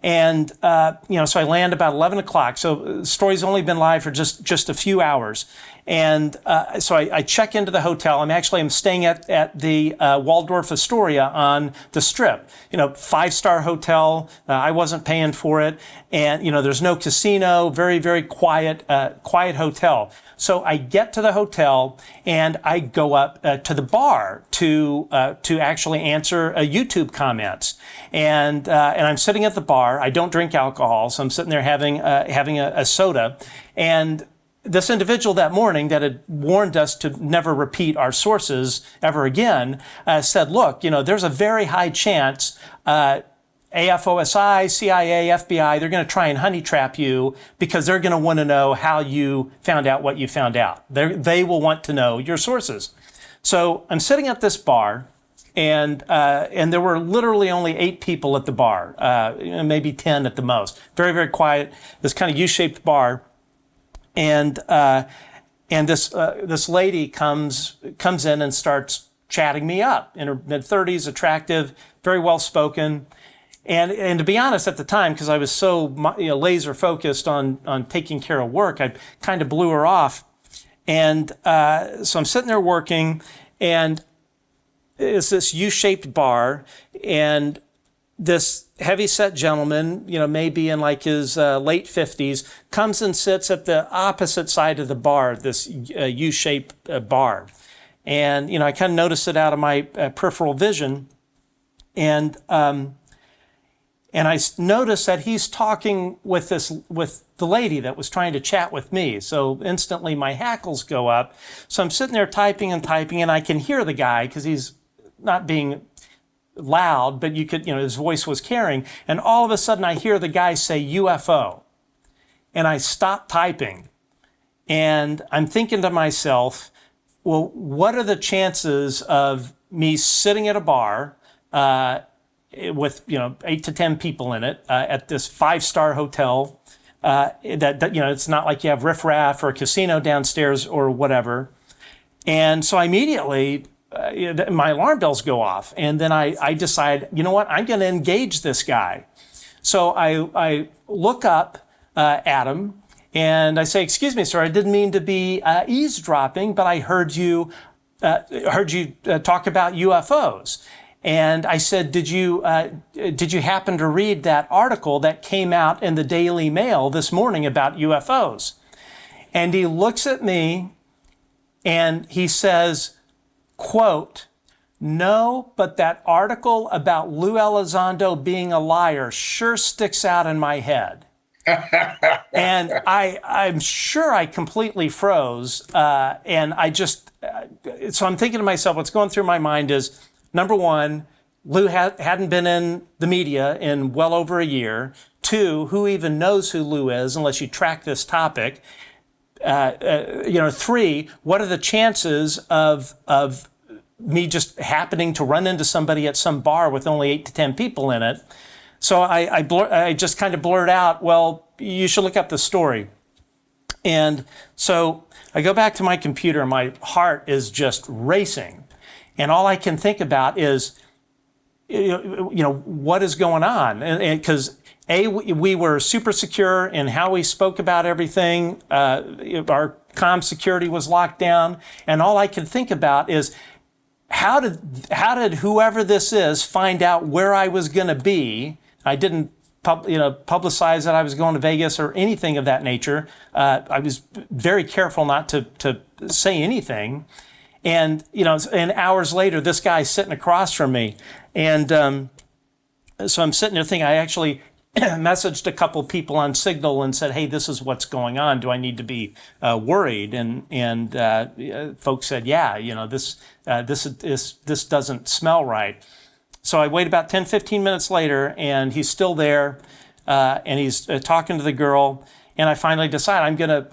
And, so I land about 11 o'clock. So the story's only been live for just a few hours. And so I check into the hotel. I'm staying at the Waldorf Astoria on the Strip. 5-star hotel. I wasn't paying for it. And, there's no casino. Very, very quiet hotel. So I get to the hotel and I go up to the bar to actually answer YouTube comments. And I'm sitting at the bar. I don't drink alcohol, so I'm sitting there having a soda. And this individual that morning that had warned us to never repeat our sources ever again said, look, there's a very high chance AFOSI, CIA, FBI, they're going to try and honey trap you because they're going to want to know how you found out what you found out. They will want to know your sources. So I'm sitting at this bar, and there were literally only 8 people at the bar, maybe 10 at the most. Very, very quiet, this kind of U-shaped bar. And this lady comes in and starts chatting me up. In her mid-30s, attractive, very well-spoken. And to be honest, at the time, because I was so laser focused on taking care of work, I kind of blew her off. And so I'm sitting there working, and it's this U-shaped bar, and this heavy-set gentleman, maybe in like his late 50s, comes and sits at the opposite side of the bar, this U-shaped bar. And, I kind of noticed it out of my peripheral vision. And I noticed that he's talking with the lady that was trying to chat with me. So instantly my hackles go up. So I'm sitting there typing, and I can hear the guy because he's not being loud, but you could, his voice was carrying. And all of a sudden I hear the guy say UFO. And I stop typing. And I'm thinking to myself, well, what are the chances of me sitting at a bar, with 8 to 10 people in it at this 5-star hotel that it's not like you have riffraff or a casino downstairs or whatever. And so I immediately my alarm bells go off, and then I decide, you know what, I'm going to engage this guy. So I look up at him and I say, excuse me, sir, I didn't mean to be eavesdropping, but I heard you talk about UFOs. And I said, did you happen to read that article that came out in the Daily Mail this morning about UFOs? And he looks at me and he says, quote, no, but that article about Lou Elizondo being a liar sure sticks out in my head. And I'm sure I completely froze. And I just, so I'm thinking to myself, what's going through my mind is, number one, Lou hadn't been in the media in well over a year. 2, who even knows who Lou is unless you track this topic? 3, what are the chances of me just happening to run into somebody at some bar with only 8 to 10 people in it? So I just kind of blurred out, well, you should look up the story. And so I go back to my computer and my heart is just racing. And all I can think about is, what is going on? And because we were super secure in how we spoke about everything. Our comm security was locked down, and all I could think about is how did whoever this is find out where I was going to be? I didn't publicize that I was going to Vegas or anything of that nature. I was very careful not to say anything. And, and hours later, this guy's sitting across from me. And so I'm sitting there thinking, I actually messaged a couple people on Signal and said, hey, this is what's going on. Do I need to be worried? And folks said, yeah, this doesn't smell right. So I wait about 10, 15 minutes later, and he's still there, and he's talking to the girl. And I finally decide I'm gonna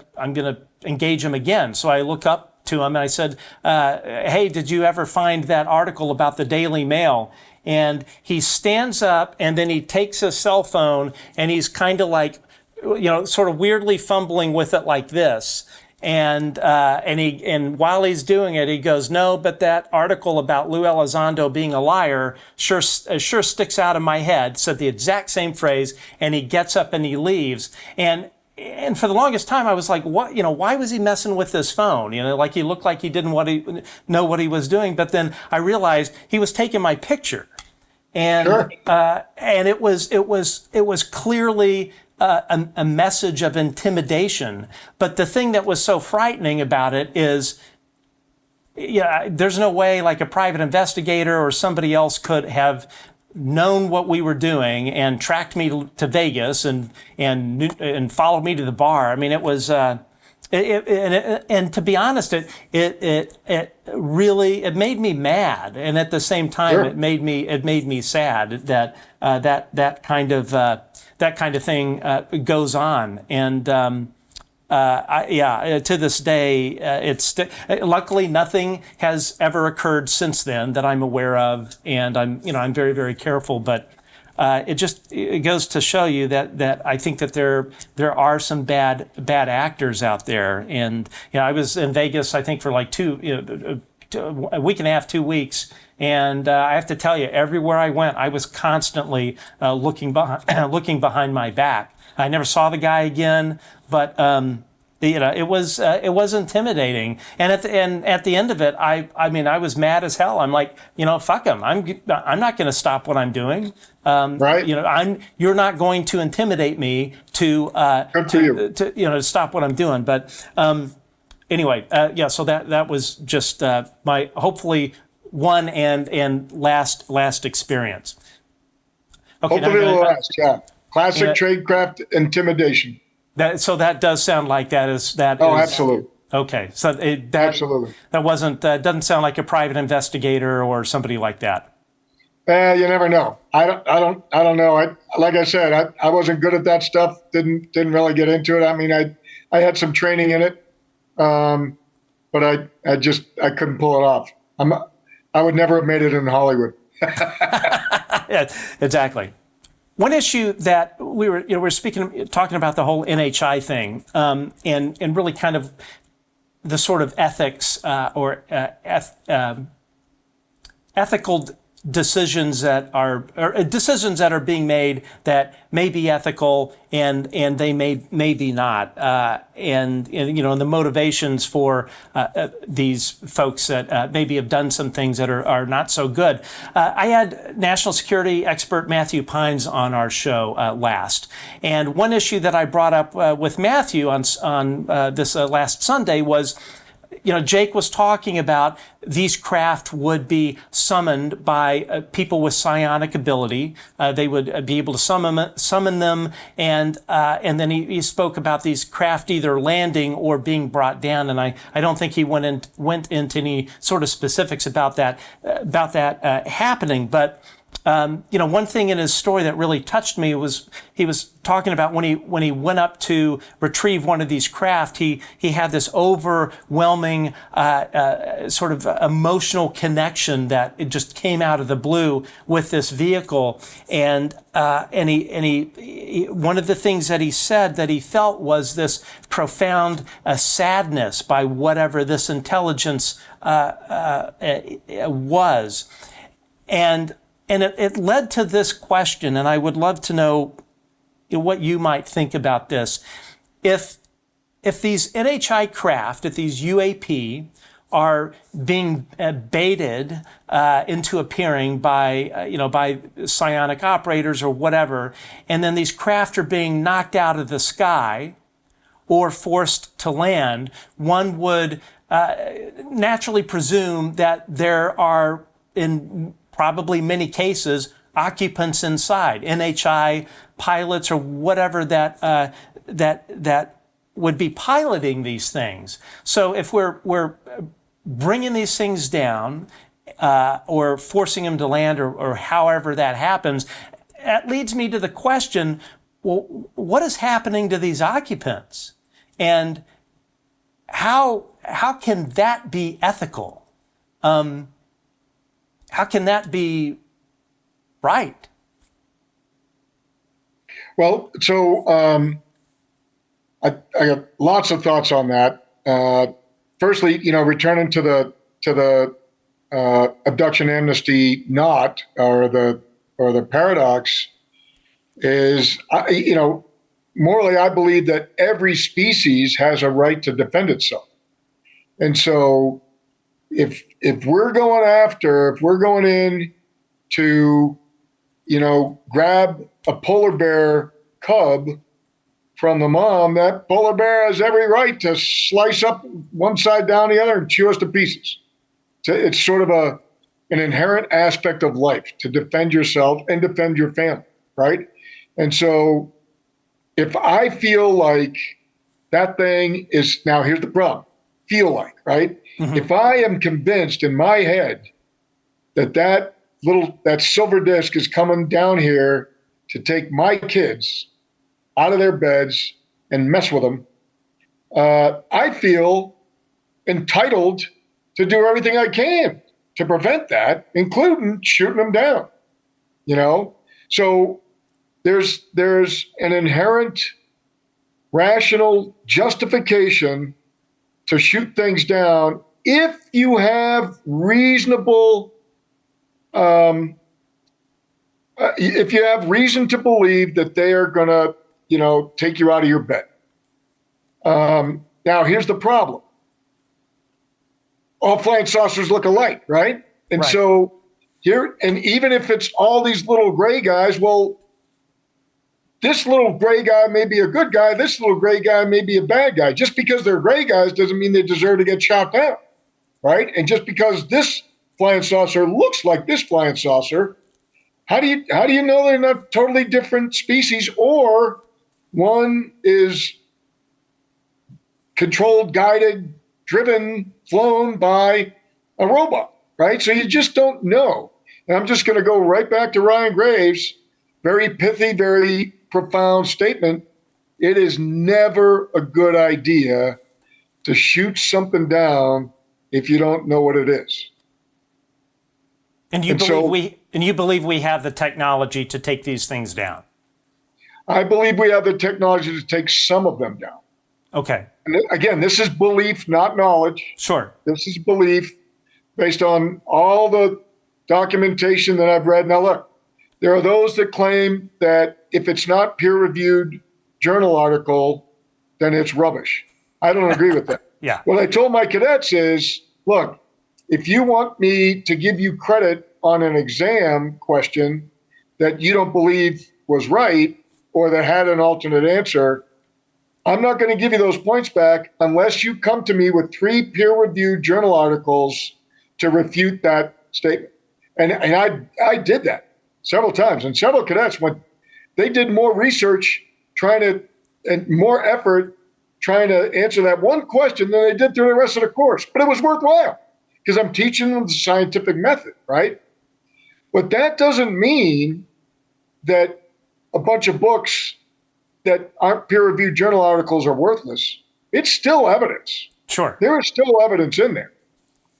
engage him again. So I look up to him and I said, hey, did you ever find that article about the Daily Mail? And he stands up and then he takes his cell phone and he's kind of like, sort of weirdly fumbling with it like this. And while he's doing it, he goes, no, but that article about Lou Elizondo being a liar sure sticks out of my head. Said the exact same phrase, and he gets up and he leaves. And for the longest time, I was like, what, why was he messing with this phone? Like he looked like he didn't know what he was doing. But then I realized he was taking my picture, and sure. And it was clearly a message of intimidation. But the thing that was so frightening about it is, there's no way like a private investigator or somebody else could have known what we were doing and tracked me to Vegas and followed me to the bar. I mean, it was, and to be honest, it really made me mad, and at the same time, sure. it made me sad that that kind of thing goes on. And to this day, luckily nothing has ever occurred since then that I'm aware of, and I'm very, very careful. But it goes to show you that I think that there are some bad actors out there. And I was in Vegas, I think, for like a week and a half, 2 weeks. And I have to tell you, everywhere I went, I was constantly looking behind my back. I never saw the guy again, but it was intimidating. And at the end of it, I was mad as hell. I'm like, fuck him. I'm not going to stop what I'm doing. Right. You're not going to intimidate me to stop what I'm doing. But anyway, So that was just my hopefully one and last experience. Okay. Hopefully the last. Yeah. Classic tradecraft intimidation. So that does sound like that is. Absolutely. Okay, so absolutely. That doesn't sound like a private investigator or somebody like that. You never know. I don't know. Like I said, I wasn't good at that stuff. Didn't really get into it. I mean, I had some training in it, but I couldn't pull it off. I would never have made it in Hollywood. Yeah, exactly. One issue that we were talking about the whole NHI thing, and really kind of the sort of ethics or ethical decisions that are being made that may be ethical and they may be not, and the motivations for these folks that maybe have done some things that are not so good. I had national security expert Matthew Pines on our show last, and one issue that I brought up with Matthew on this last Sunday was, Jake was talking about these craft would be summoned by people with psionic ability. They would be able to summon them, and then he spoke about these craft either landing or being brought down. And I don't think he went into any sort of specifics about that happening, but. One thing in his story that really touched me was he was talking about when he went up to retrieve one of these craft, he had this overwhelming sort of emotional connection that it just came out of the blue with this vehicle, and he one of the things that he said that he felt was this profound sadness by whatever this intelligence was, and it led to this question, and I would love to know what you might think about this. If if these NHI craft, if these UAP are being baited into appearing by, by psionic operators or whatever, and then these craft are being knocked out of the sky or forced to land, one would naturally presume that there are, in probably many cases, occupants inside, NHI pilots or whatever that would be piloting these things. So if we're bringing these things down or forcing them to land or however that happens, that leads me to the question, well, what is happening to these occupants? And how can that be ethical? How can that be right? Well, so I got lots of thoughts on that. Firstly, returning to the abduction amnesty knot or the paradox is, morally, I believe that every species has a right to defend itself. And so if we're going in to, grab a polar bear cub from the mom, that polar bear has every right to slice up one side down the other and chew us to pieces. So it's sort of an inherent aspect of life to defend yourself and defend your family, right? And so if I feel like that thing is, now here's the problem, feel like, right? Mm-hmm. If I am convinced in my head that silver disc is coming down here to take my kids out of their beds and mess with them, I feel entitled to do everything I can to prevent that, including shooting them down, So there's an inherent rational justification to shoot things down if you have reasonable, if you have reason to believe that they are going to, take you out of your bed. Now, here's the problem. All flying saucers look alike, right? And right. So here, and even if it's all these little gray guys, well, this little gray guy may be a good guy. This little gray guy may be a bad guy. Just because they're gray guys doesn't mean they deserve to get shot down, right? And just because this flying saucer looks like this flying saucer, how do you know they're not totally different species, or one is controlled, guided, driven, flown by a robot, right? So you just don't know. And I'm just going to go right back to Ryan Graves' very pithy, very profound statement. It is never a good idea to shoot something down if you don't know what it is. And you believe we have the technology to take these things down? I believe we have the technology to take some of them down. Okay. And again, this is belief, not knowledge. Sure. This is belief based on all the documentation that I've read. Now, look, there are those that claim that if it's not peer-reviewed journal article, then it's rubbish. I don't agree with that. Yeah. What I told my cadets is, look, if you want me to give you credit on an exam question that you don't believe was right or that had an alternate answer, I'm not going to give you those points back unless you come to me with 3 peer-reviewed journal articles to refute that statement. And I did that several times. And several cadets, they did more research and more effort trying to answer that one question than they did through the rest of the course. But it was worthwhile because I'm teaching them the scientific method, right? But that doesn't mean that a bunch of books that aren't peer-reviewed journal articles are worthless. It's still evidence. Sure. There is still evidence in there.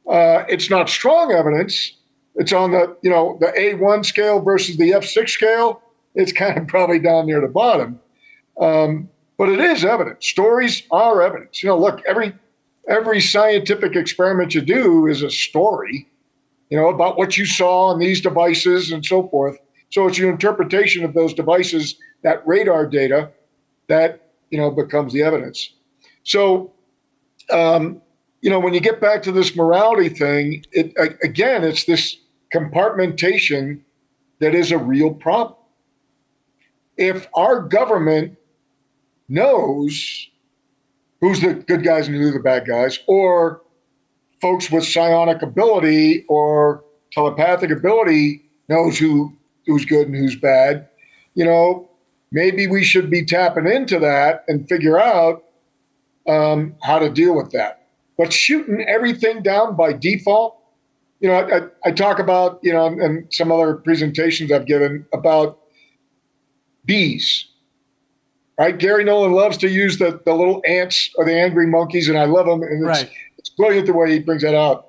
It's not strong evidence. It's on the A1 scale versus the F6 scale. It's kind of probably down near the bottom. But it is evidence. Stories are evidence. Look, every scientific experiment you do is a story, about what you saw on these devices and so forth. So it's your interpretation of those devices, that radar data, that, becomes the evidence. So, when you get back to this morality thing, it's this compartmentation that is a real problem. If our government knows who's the good guys and who's the bad guys, or folks with psionic ability or telepathic ability knows who's good and who's bad, maybe we should be tapping into that and figure out how to deal with that. But shooting everything down by default, I talk about, and some other presentations I've given about bees, right? Gary Nolan loves to use the little ants or the angry monkeys, and I love them. And it's brilliant the way he brings that out.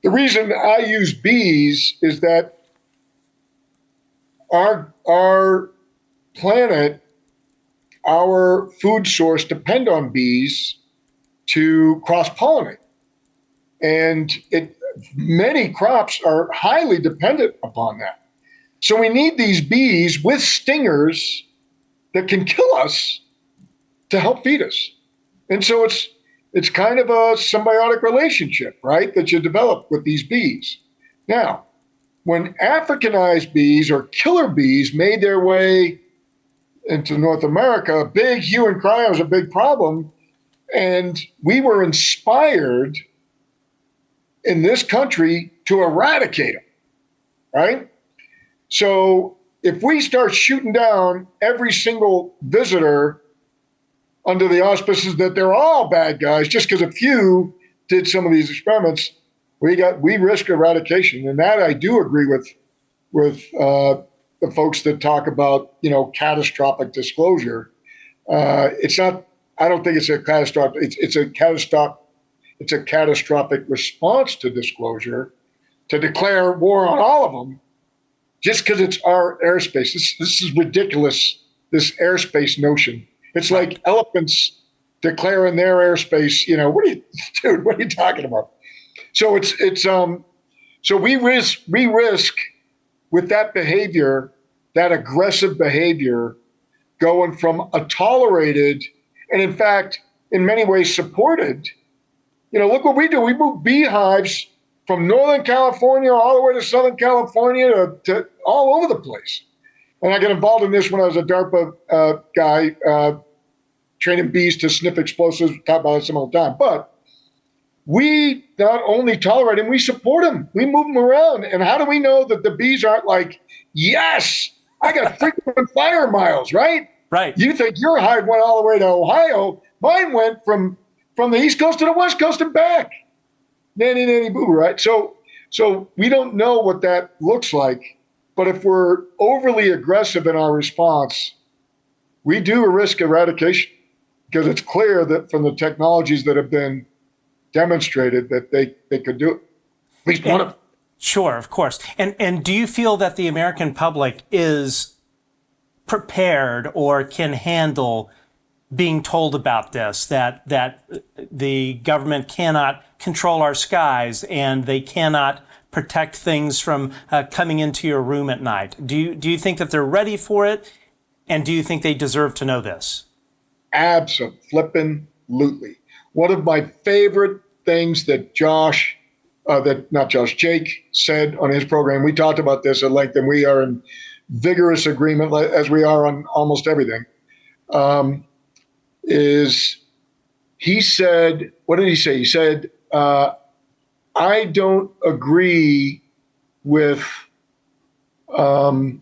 The reason I use bees is that our planet, our food source depend on bees to cross-pollinate. And many crops are highly dependent upon that. So we need these bees with stingers that can kill us to help feed us. And so it's kind of a symbiotic relationship, right, that you develop with these bees. Now, when Africanized bees or killer bees made their way into North America, a big hue and cry was a big problem. And we were inspired in this country to eradicate them, right? So if we start shooting down every single visitor under the auspices that they're all bad guys, just because a few did some of these experiments, we risk eradication. And that I do agree with the folks that talk about, catastrophic disclosure. It's not, I don't think it's a catastrophic, it's a catastrophic response to disclosure, to declare war on all of them, just because it's our airspace. This is ridiculous, this airspace notion. It's like elephants declaring their airspace, what are you talking about? So so we risk with that behavior, that aggressive behavior, going from a tolerated and in fact, in many ways supported. Look what we do. We move beehives from Northern California all the way to Southern California to all over the place. And I got involved in this when I was a DARPA guy, training bees to sniff explosives. Talk about it some other time. But we not only tolerate them, we support them. We move them around. And how do we know that the bees aren't like, yes, I got frequent flyer miles, right? Right. You think your hive went all the way to Ohio. Mine went from the East Coast to the West Coast and back. Nanny, nanny, boo, right? So we don't know what that looks like. But if we're overly aggressive in our response, we do risk eradication, because it's clear that from the technologies that have been demonstrated that they could do it. At least one of them. Sure, of course. And do you feel that the American public is prepared or can handle being told about this, that the government cannot control our skies and they cannot protect things from coming into your room at night? Do you think that they're ready for it? And do you think they deserve to know this? Abso-flippin-lutely. One of my favorite things that Jake said on his program, we talked about this at length, and we are in vigorous agreement, as we are on almost everything, is he said, what did he say? He said, I don't agree with, what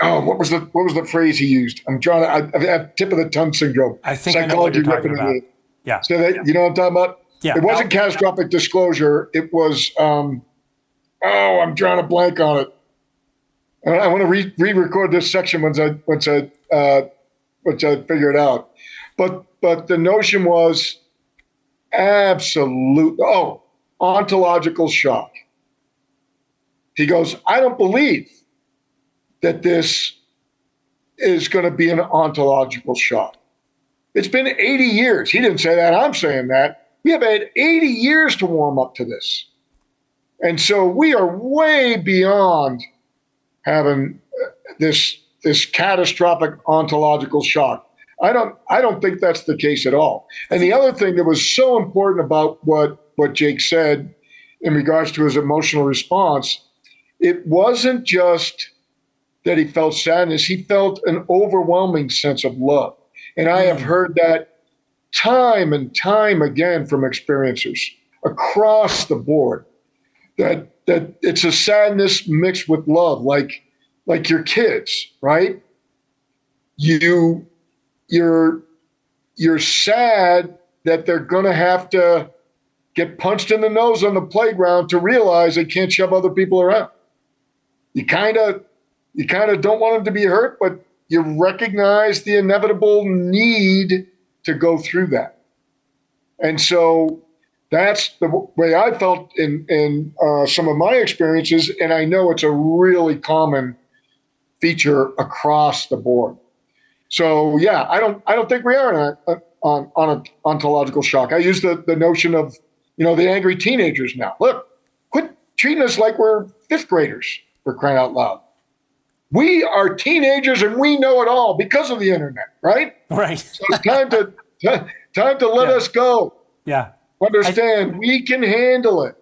was the phrase he used? I have tip of the tongue syndrome. I think psychology I know what you're talking about. Yeah. So that, you know what I'm talking about? Yeah. It wasn't catastrophic disclosure. It was, I'm drawing a blank on it. And I want to re-record this section once I figure it out. But the notion was absolute. Ontological shock. He goes, I don't believe that this is going to be an ontological shock. It's been 80 years. He didn't say that. I'm saying that. We have had 80 years to warm up to this. And so we are way beyond having this catastrophic ontological shock. I don't think that's the case at all. And the other thing that was so important about what Jake said in regards to his emotional response, it wasn't just that he felt sadness, he felt an overwhelming sense of love. And I have heard that time and time again from experiencers across the board, that it's a sadness mixed with love, like your kids, right? You're sad that they're going to have to get punched in the nose on the playground to realize they can't shove other people around. You kind of don't want them to be hurt, but you recognize the inevitable need to go through that. And so that's the way I felt in some of my experiences, and I know it's a really common feature across the board. So yeah, I don't think we are on an ontological shock. I use the notion of, the angry teenagers now. Look, quit treating us like we're fifth graders, for crying out loud. We are teenagers and we know it all because of the internet, right? Right. So it's time to let us go. Yeah. Understand, we can handle it.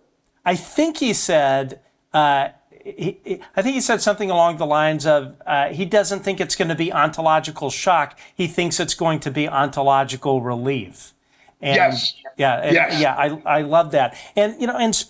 I think he said, I think he said something along the lines of, he doesn't think it's going to be ontological shock. He thinks it's going to be ontological relief. And yes. I love that. And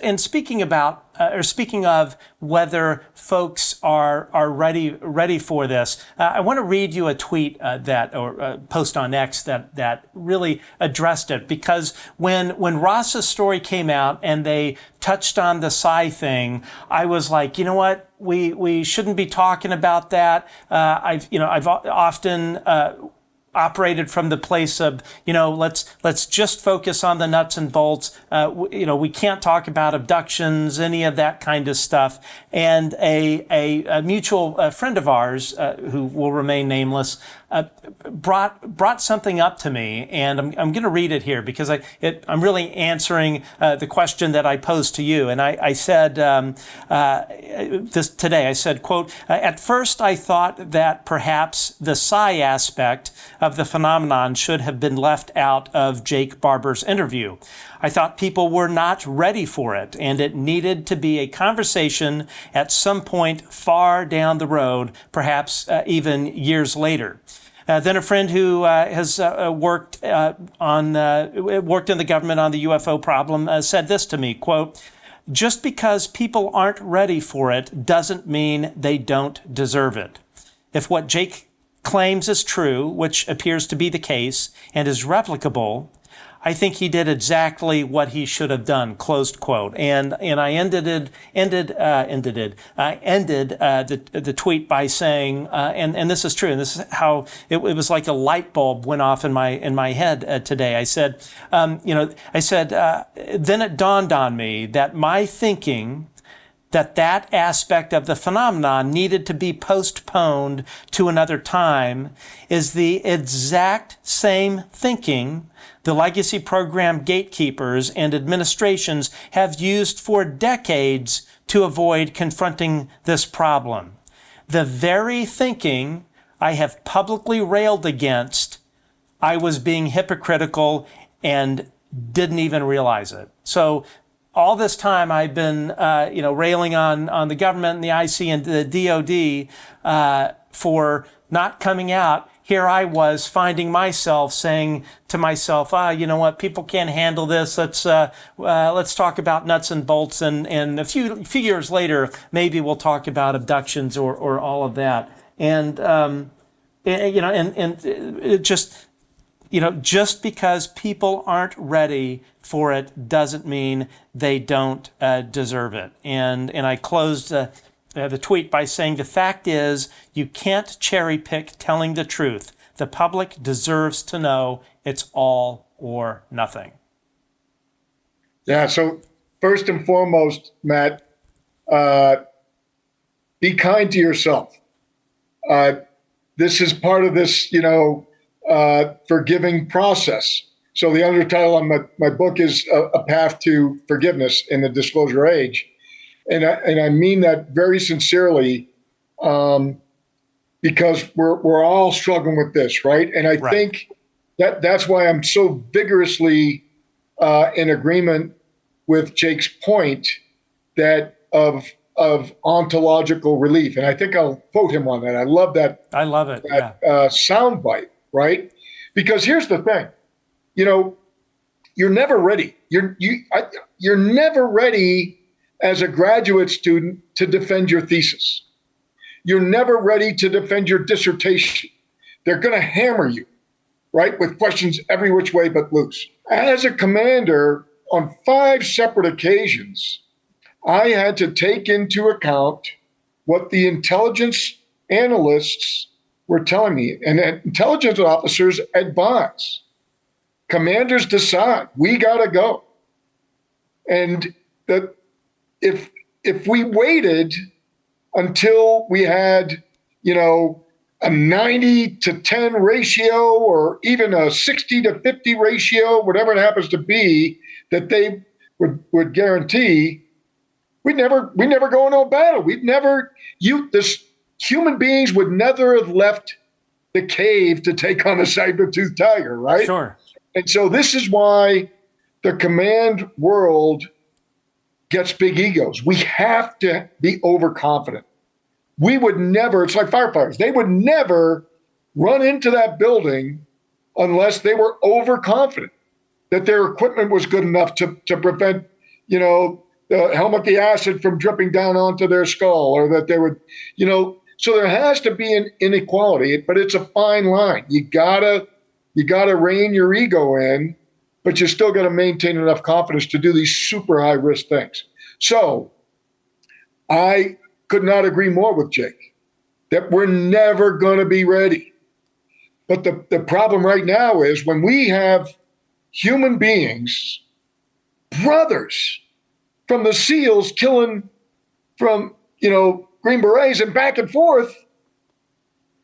and speaking about speaking of whether folks are ready for this, I want to read you a tweet post on X that really addressed it, because when Ross's story came out and they touched on the psi thing, I was like, you know what, we shouldn't be talking about that. I've often operated from the place of, let's just focus on the nuts and bolts. We can't talk about abductions, any of that kind of stuff. And a mutual friend of ours, who will remain nameless, brought something up to me, and I'm going to read it here because I'm really answering the question that I posed to you. And I said this today. I said, quote, "At first I thought that perhaps the psi aspect of the phenomenon should have been left out of Jake Barber's interview. I thought people were not ready for it, and it needed to be a conversation at some point far down the road, perhaps even years later." Then a friend who has worked in the government on the UFO problem said this to me, quote, "Just because people aren't ready for it doesn't mean they don't deserve it. If what Jake claims is true, which appears to be the case, and is replicable, I think he did exactly what he should have done," closed quote. And I ended the tweet by saying, and this is true, and this is how it was like a light bulb went off in my head today. I said, then it dawned on me that my thinking that aspect of the phenomenon needed to be postponed to another time is the exact same thinking the legacy program gatekeepers and administrations have used for decades to avoid confronting this problem. The very thinking I have publicly railed against, I was being hypocritical and didn't even realize it. So all this time I've been, railing on the government and the IC and the DOD for not coming out. Here I was finding myself saying to myself, you know what, people can't handle this. Let's talk about nuts and bolts, and a few years later, maybe we'll talk about abductions or all of that. And it just because people aren't ready for it doesn't mean they don't deserve it. And I closed the tweet by saying, the fact is, you can't cherry pick telling the truth. The public deserves to know it's all or nothing. Yeah, so first and foremost, Matt, be kind to yourself. This is part of this, forgiving process. So the undertitle on my book is A Path to Forgiveness in the Disclosure Age. And I mean that very sincerely. because we're all struggling with this, right? And I think that's why I'm so vigorously in agreement with Jake's point that of ontological relief. And I think I'll quote him on that. I love that. I love it. Soundbite, right? Because here's the thing, you're never ready. You're never ready as a graduate student to defend your thesis. You're never ready to defend your dissertation. They're going to hammer you, right, with questions every which way but loose. As a commander, on 5 separate occasions, I had to take into account what the intelligence analysts were telling me. And intelligence officers advise. Commanders decide. We got to go. And that if we waited until we had, a 90 to 10 ratio or even a 60 to 50 ratio, whatever it happens to be, that they would guarantee, we'd never go into a battle. Human beings would never have left the cave to take on a saber-toothed tiger, right? Sure. And so this is why the command world gets big egos. We have to be overconfident. We would never, it's like firefighters, they would never run into that building unless they were overconfident that their equipment was good enough to prevent, the helmet, the acid from dripping down onto their skull, or that they would, so there has to be an inequality, but it's a fine line. You gotta rein your ego in, but you still got to maintain enough confidence to do these super high risk things. So I could not agree more with Jake that we're never going to be ready. But the problem right now is when we have human beings, brothers from the SEALs killing from, Green Berets and back and forth,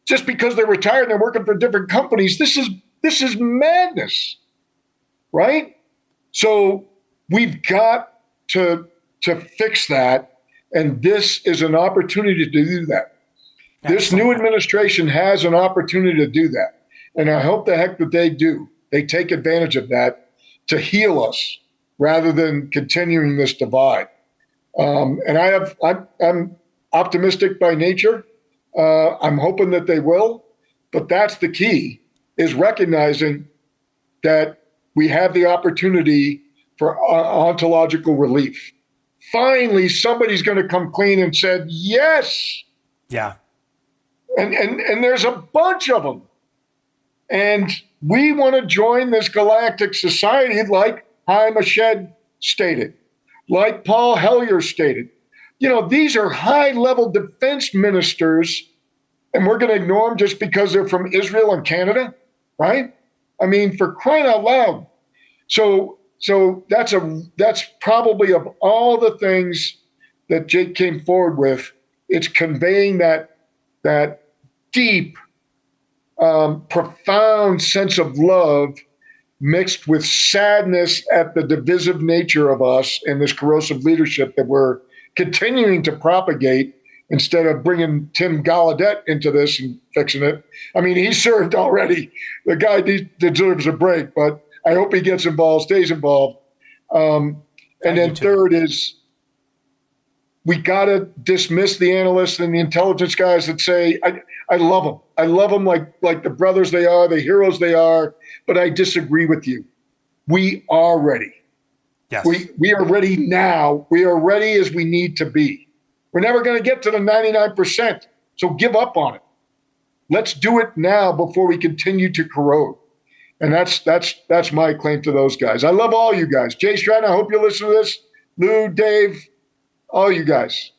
just because they're retired and they're working for different companies, this is madness, right? So we've got to fix that. And this is an opportunity to do that. This new administration has an opportunity to do that. And I hope the heck that they do. They take advantage of that to heal us rather than continuing this divide. And I'm optimistic by nature. I'm hoping that they will. But that's the key, is recognizing that we have the opportunity for ontological relief. Finally, somebody's going to come clean and said, yes. Yeah. And there's a bunch of them. And we want to join this galactic society like Haim Ashed stated, like Paul Hellyer stated. These are high-level defense ministers, and we're going to ignore them just because they're from Israel and Canada, right? I mean, for crying out loud. So that's probably, of all the things that Jake came forward with, it's conveying that deep, profound sense of love mixed with sadness at the divisive nature of us and this corrosive leadership that we're continuing to propagate instead of bringing Tim Gallaudet into this and fixing it. I mean, he served already. The guy deserves a break, but I hope he gets involved, stays involved. And then third is we got to dismiss the analysts and the intelligence guys that say, I love them. I love them like the brothers they are, the heroes they are, but I disagree with you. We are ready. Yes. We are ready now. We are ready as we need to be. We're never going to get to the 99%, so give up on it. Let's do it now before we continue to corrode. And that's my claim to those guys. I love all you guys. Jay Stratton, I hope you listen to this. Lou, Dave, all you guys.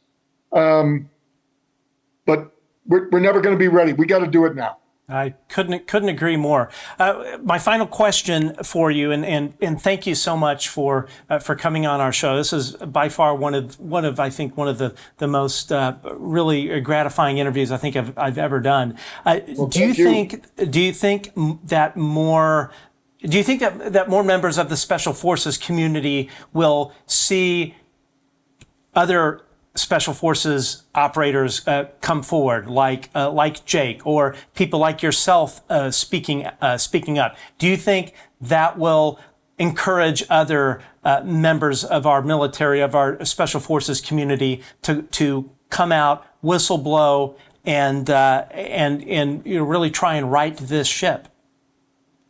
But we're never going to be ready. We got to do it now. I couldn't agree more. My final question for you, and thank you so much for coming on our show. This is by far one of the most really gratifying interviews I think I've ever done. Do you think that more members of the Special Forces community will see other special forces operators come forward, like Jake, or people like yourself speaking up, do you think that will encourage other members of our military, of our special forces community, to come out, whistleblow, and really try and right this ship?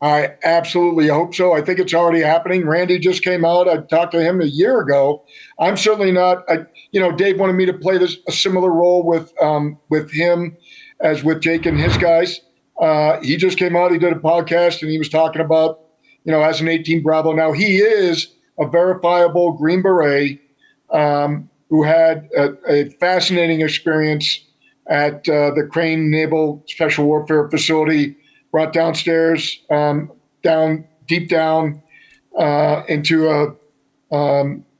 I absolutely hope so. I think it's already happening. Randy just came out. I talked to him a year ago. I'm certainly not. Dave wanted me to play a similar role with him as with Jake and his guys. He just came out. He did a podcast and he was talking about, as an 18 Bravo. Now he is a verifiable Green Beret who had a fascinating experience at the Crane Naval Special Warfare Facility. Brought downstairs, deep down into a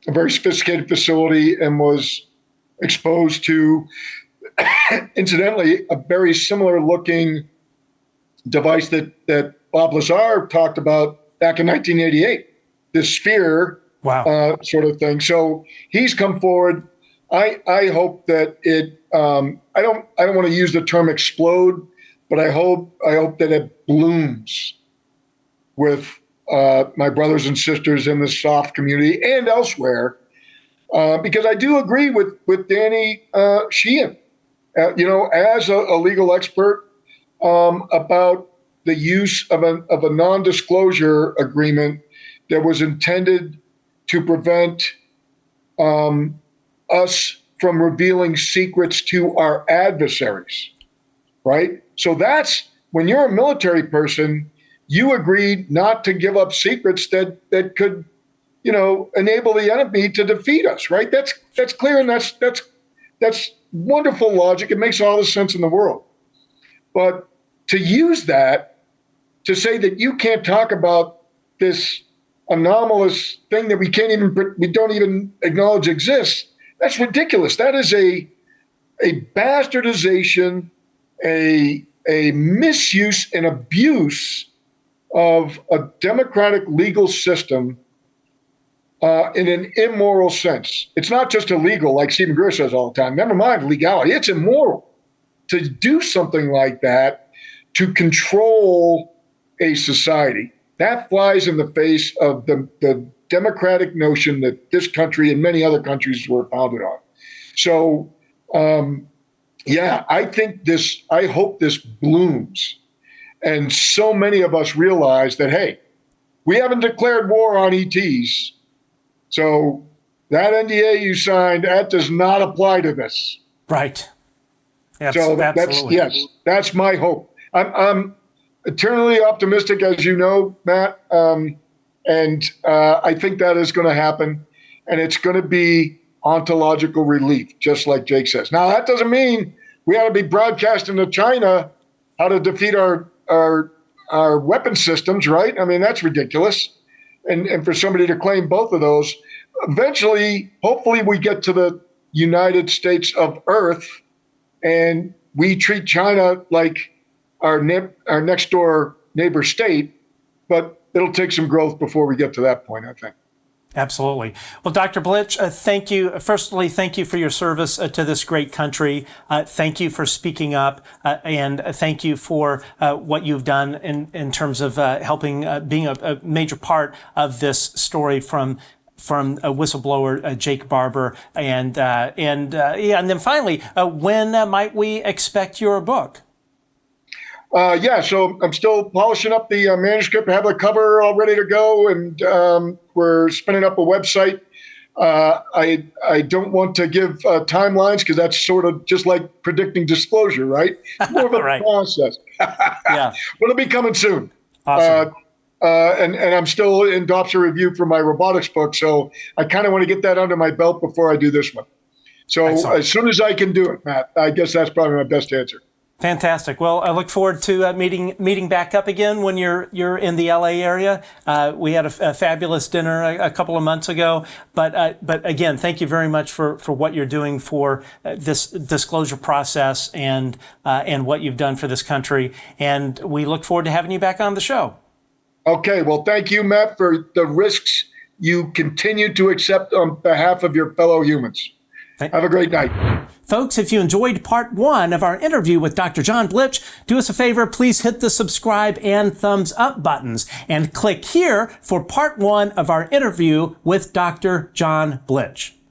very sophisticated facility, and was exposed to, incidentally, a very similar looking device that Bob Lazar talked about back in 1988, this sphere. Wow. Sort of thing. So he's come forward. I hope that it. I don't want to use the term explode, but I hope that it blooms with my brothers and sisters in the SOF community and elsewhere, because I do agree with Danny Sheehan, as a legal expert, about the use of a non-disclosure agreement that was intended to prevent us from revealing secrets to our adversaries, right? So that's when you're a military person, you agreed not to give up secrets that could, enable the enemy to defeat us, right? That's clear, and that's wonderful logic. It makes all the sense in the world. But to use that to say that you can't talk about this anomalous thing that we don't even acknowledge exists, that's ridiculous. That is a bastardization, a misuse and abuse of a democratic legal system in an immoral sense. It's not just illegal, like Stephen Greer says all the time. Never mind legality. It's immoral to do something like that to control a society. That flies in the face of the democratic notion that this country and many other countries were founded on. So, I hope this blooms. And so many of us realize that, hey, we haven't declared war on ETs. So that NDA you signed, that does not apply to this. Right. Absolutely. That's my hope. I'm eternally optimistic, as you know, Matt. And I think that is going to happen. And it's going to be ontological relief, just like Jake says. Now, that doesn't mean we ought to be broadcasting to China how to defeat our weapon systems, right? I mean, that's ridiculous. And for somebody to claim both of those, eventually, hopefully we get to the United States of Earth and we treat China like our next door neighbor state, but it'll take some growth before we get to that point, I think. Absolutely. Well, Dr. Blich, thank you. Firstly, thank you for your service to this great country. Thank you for speaking up, and thank you for what you've done in terms of helping, being a major part of this story from a whistleblower, Jake Barber, and then finally, when might we expect your book? So I'm still polishing up the manuscript. I have a cover all ready to go, and we're spinning up a website. I don't want to give timelines because that's sort of just like predicting disclosure, right? More of a right. process. Yeah. But it'll be coming soon. Awesome. And I'm still in Doppser review for my robotics book, so I kind of want to get that under my belt before I do this one. So Excellent. As soon as I can do it, Matt, I guess that's probably my best answer. Fantastic. Well, I look forward to meeting back up again when you're in the LA area. We had a fabulous dinner a couple of months ago. But again, thank you very much for what you're doing for this disclosure process and what you've done for this country. And we look forward to having you back on the show. Okay. Well, thank you, Matt, for the risks you continue to accept on behalf of your fellow humans. Have a great night. Folks, if you enjoyed part 1 of our interview with Dr. John Blich, do us a favor, please hit the subscribe and thumbs up buttons and click here for part 1 of our interview with Dr. John Blich.